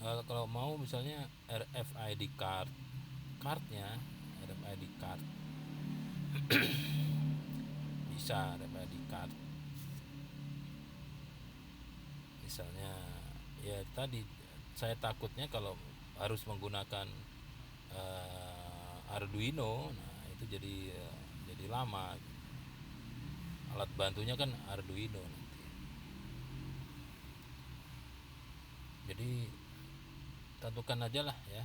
Kalau mau misalnya RFID cardnya RFID card bisa RFID card misalnya. Ya tadi saya takutnya kalau harus menggunakan Arduino, nah itu jadi lama. Alat bantunya kan Arduino nanti. Jadi tentukan aja lah ya,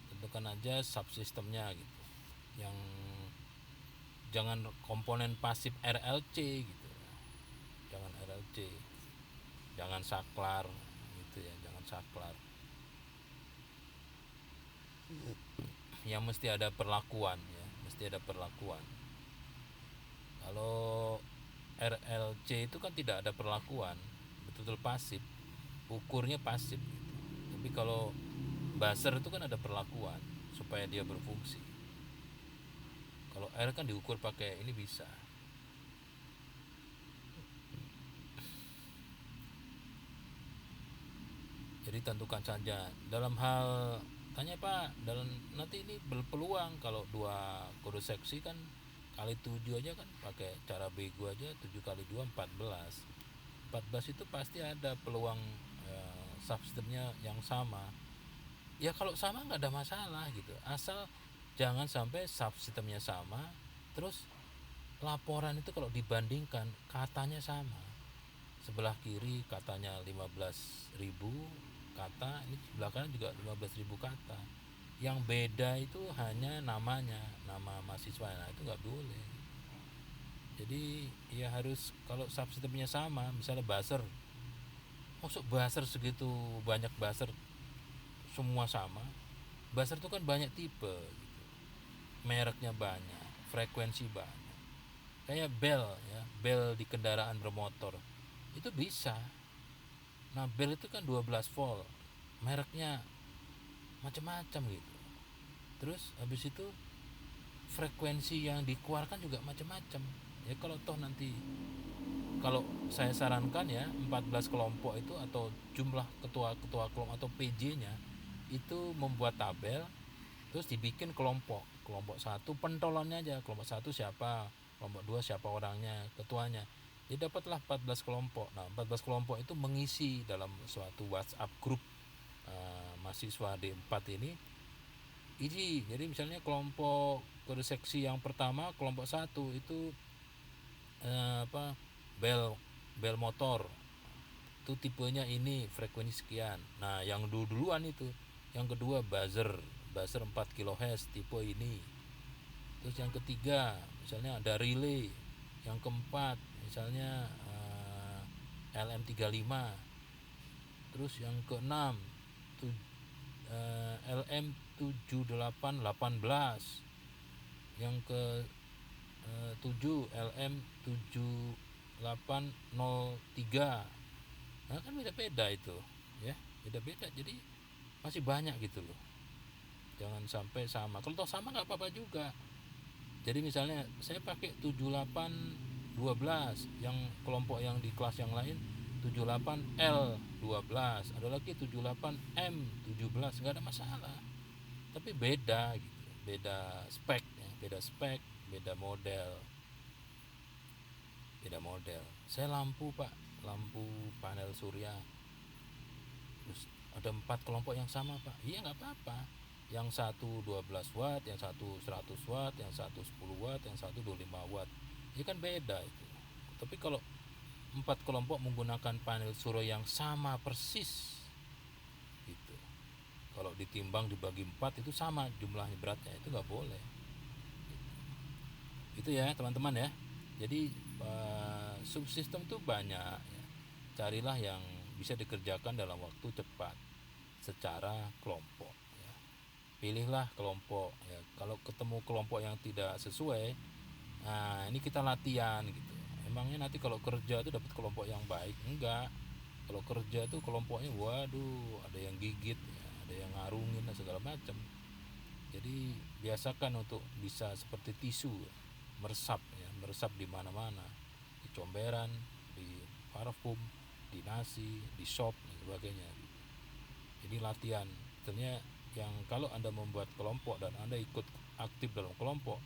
tentukan aja subsistemnya gitu, yang jangan komponen pasif RLC gitu, jangan RLC, jangan saklar gitu ya, jangan saklar. Yang mesti ada perlakuan ya, mesti ada perlakuan. Kalau RLC itu kan tidak ada perlakuan, betul-betul pasif, ukurnya pasif gitu. Tapi kalau buzzer itu kan ada perlakuan supaya dia berfungsi. Kalau R kan diukur pakai ini bisa. Jadi tentukan saja. Dalam hal tanya Pak, dalam nanti ini berpeluang kalau 2 kode seksi kan kali 7 aja kan, pakai cara bego aja, 7 kali 2 14. 14 itu pasti ada peluang subsistemnya yang sama. Ya kalau sama nggak ada masalah gitu, asal jangan sampai subsistemnya sama terus laporan itu kalau dibandingkan katanya sama. Sebelah kiri katanya 15.000 kata, ini sebelah kanan juga 15.000 kata. Yang beda itu hanya namanya, nama mahasiswa. Nah itu nggak boleh. Jadi ya harus, kalau subsistemnya sama, misalnya buzzer, masuk buzzer segitu banyak buzzer semua sama. Buzzer itu kan banyak tipe gitu, mereknya banyak, frekuensi banyak. Kayak bel ya, bel di kendaraan bermotor itu bisa. Nah bel itu kan 12 volt, mereknya macam-macam gitu. Terus habis itu frekuensi yang dikeluarkan juga macam-macam. Ya kalau toh nanti, kalau saya sarankan ya 14 kelompok itu, atau jumlah ketua-ketua kelompok atau PJ-nya itu membuat tabel, terus dibikin kelompok. Kelompok 1 pentolannya aja, kelompok 1 siapa, kelompok 2 siapa orangnya, ketuanya. Jadi dapatlah 14 kelompok. Nah 14 kelompok itu mengisi dalam suatu WhatsApp grup mahasiswa D4 ini. Jadi misalnya kelompok kode seksi yang pertama, kelompok 1 itu bel motor itu tipenya ini, frekuensi sekian. Nah yang duluan itu, yang kedua buzzer 4 kHz tipe ini. Terus yang ketiga misalnya ada relay, yang keempat misalnya LM35, terus yang keenam LM7818, yang ke 7 LM7803. Nah kan beda-beda itu ya, beda-beda, jadi masih banyak gitu loh. Jangan sampai sama, kalau toh sama nggak apa-apa juga. Jadi misalnya saya pakai 7812, yang kelompok yang di kelas yang lain 78L12, ada lagi 78M17, nggak ada masalah. Tapi beda gitu, beda spek ya, beda spek, beda model model. Saya lampu pak, lampu panel surya, terus ada 4 kelompok yang sama pak. Iya nggak apa-apa, yang satu 12 watt, yang satu 100 watt, yang satu 10 watt, yang satu 25 watt. Ini kan beda itu. Tapi kalau 4 kelompok menggunakan panel surya yang sama persis gitu, kalau ditimbang dibagi 4 itu sama jumlahnya beratnya, itu nggak boleh. Itu ya teman-teman ya. Jadi subsistem tuh banyak ya. Carilah yang bisa dikerjakan dalam waktu cepat secara kelompok ya. Pilihlah kelompok ya. Kalau ketemu kelompok yang tidak sesuai, nah ini kita latihan gitu. Emangnya nanti kalau kerja tuh dapat kelompok yang baik? Enggak. Kalau kerja tuh kelompoknya waduh, ada yang gigit ya, ada yang ngarungin dan segala macam. Jadi biasakan untuk bisa seperti tisu ya, meresap ya, meresap di mana-mana, di comberan, di parfum, di nasi, di sop dan sebagainya. Jadi latihan. Ternyata yang kalau Anda membuat kelompok dan Anda ikut aktif dalam kelompok,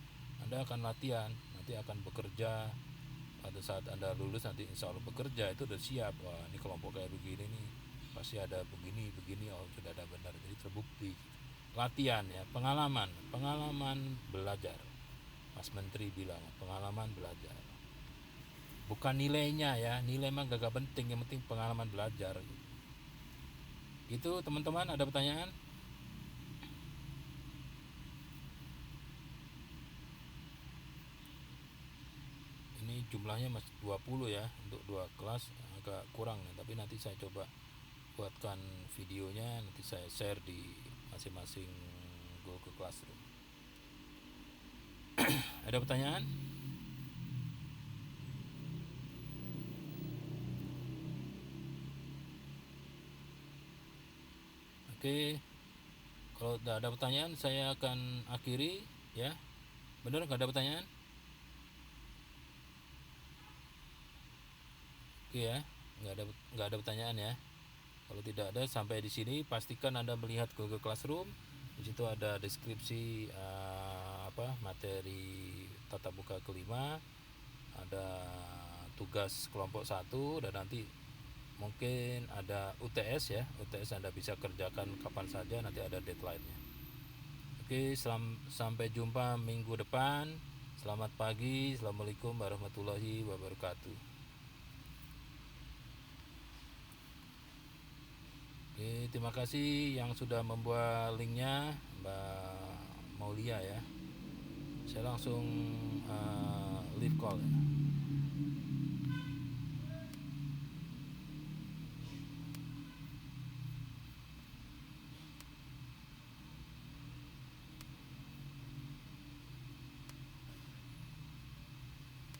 Anda akan latihan, nanti akan bekerja. Pada saat Anda lulus nanti insya Allah bekerja itu udah siap. Wah ini kelompok kayak begini nih, pasti ada begini, oh sudah ada benar, jadi terbukti. Latihan ya, pengalaman belajar. Mas Menteri bilang pengalaman belajar, bukan nilainya ya, nilai mah gak penting, yang penting pengalaman belajar. Itu teman-teman, ada pertanyaan? Ini jumlahnya masih 20 ya, untuk 2 kelas agak kurang ya, tapi nanti saya coba buatkan videonya, nanti saya share di masing-masing Google Classroom. Ada pertanyaan? Oke, kalau tidak ada pertanyaan saya akan akhiri ya. Benar nggak ada pertanyaan? Oke ya, nggak ada pertanyaan ya. Kalau tidak ada, sampai di sini pastikan Anda melihat Google Classroom. Di situ ada deskripsi materi tatap muka kelima, ada tugas kelompok 1, dan nanti mungkin ada UTS ya. UTS Anda bisa kerjakan kapan saja, nanti ada deadline-nya. Oke, sampai jumpa minggu depan. Selamat pagi. Assalamualaikum warahmatullahi wabarakatuh. Oke, terima kasih yang sudah membuat linknya, Mbak Maulia ya. Saya langsung leave call ya.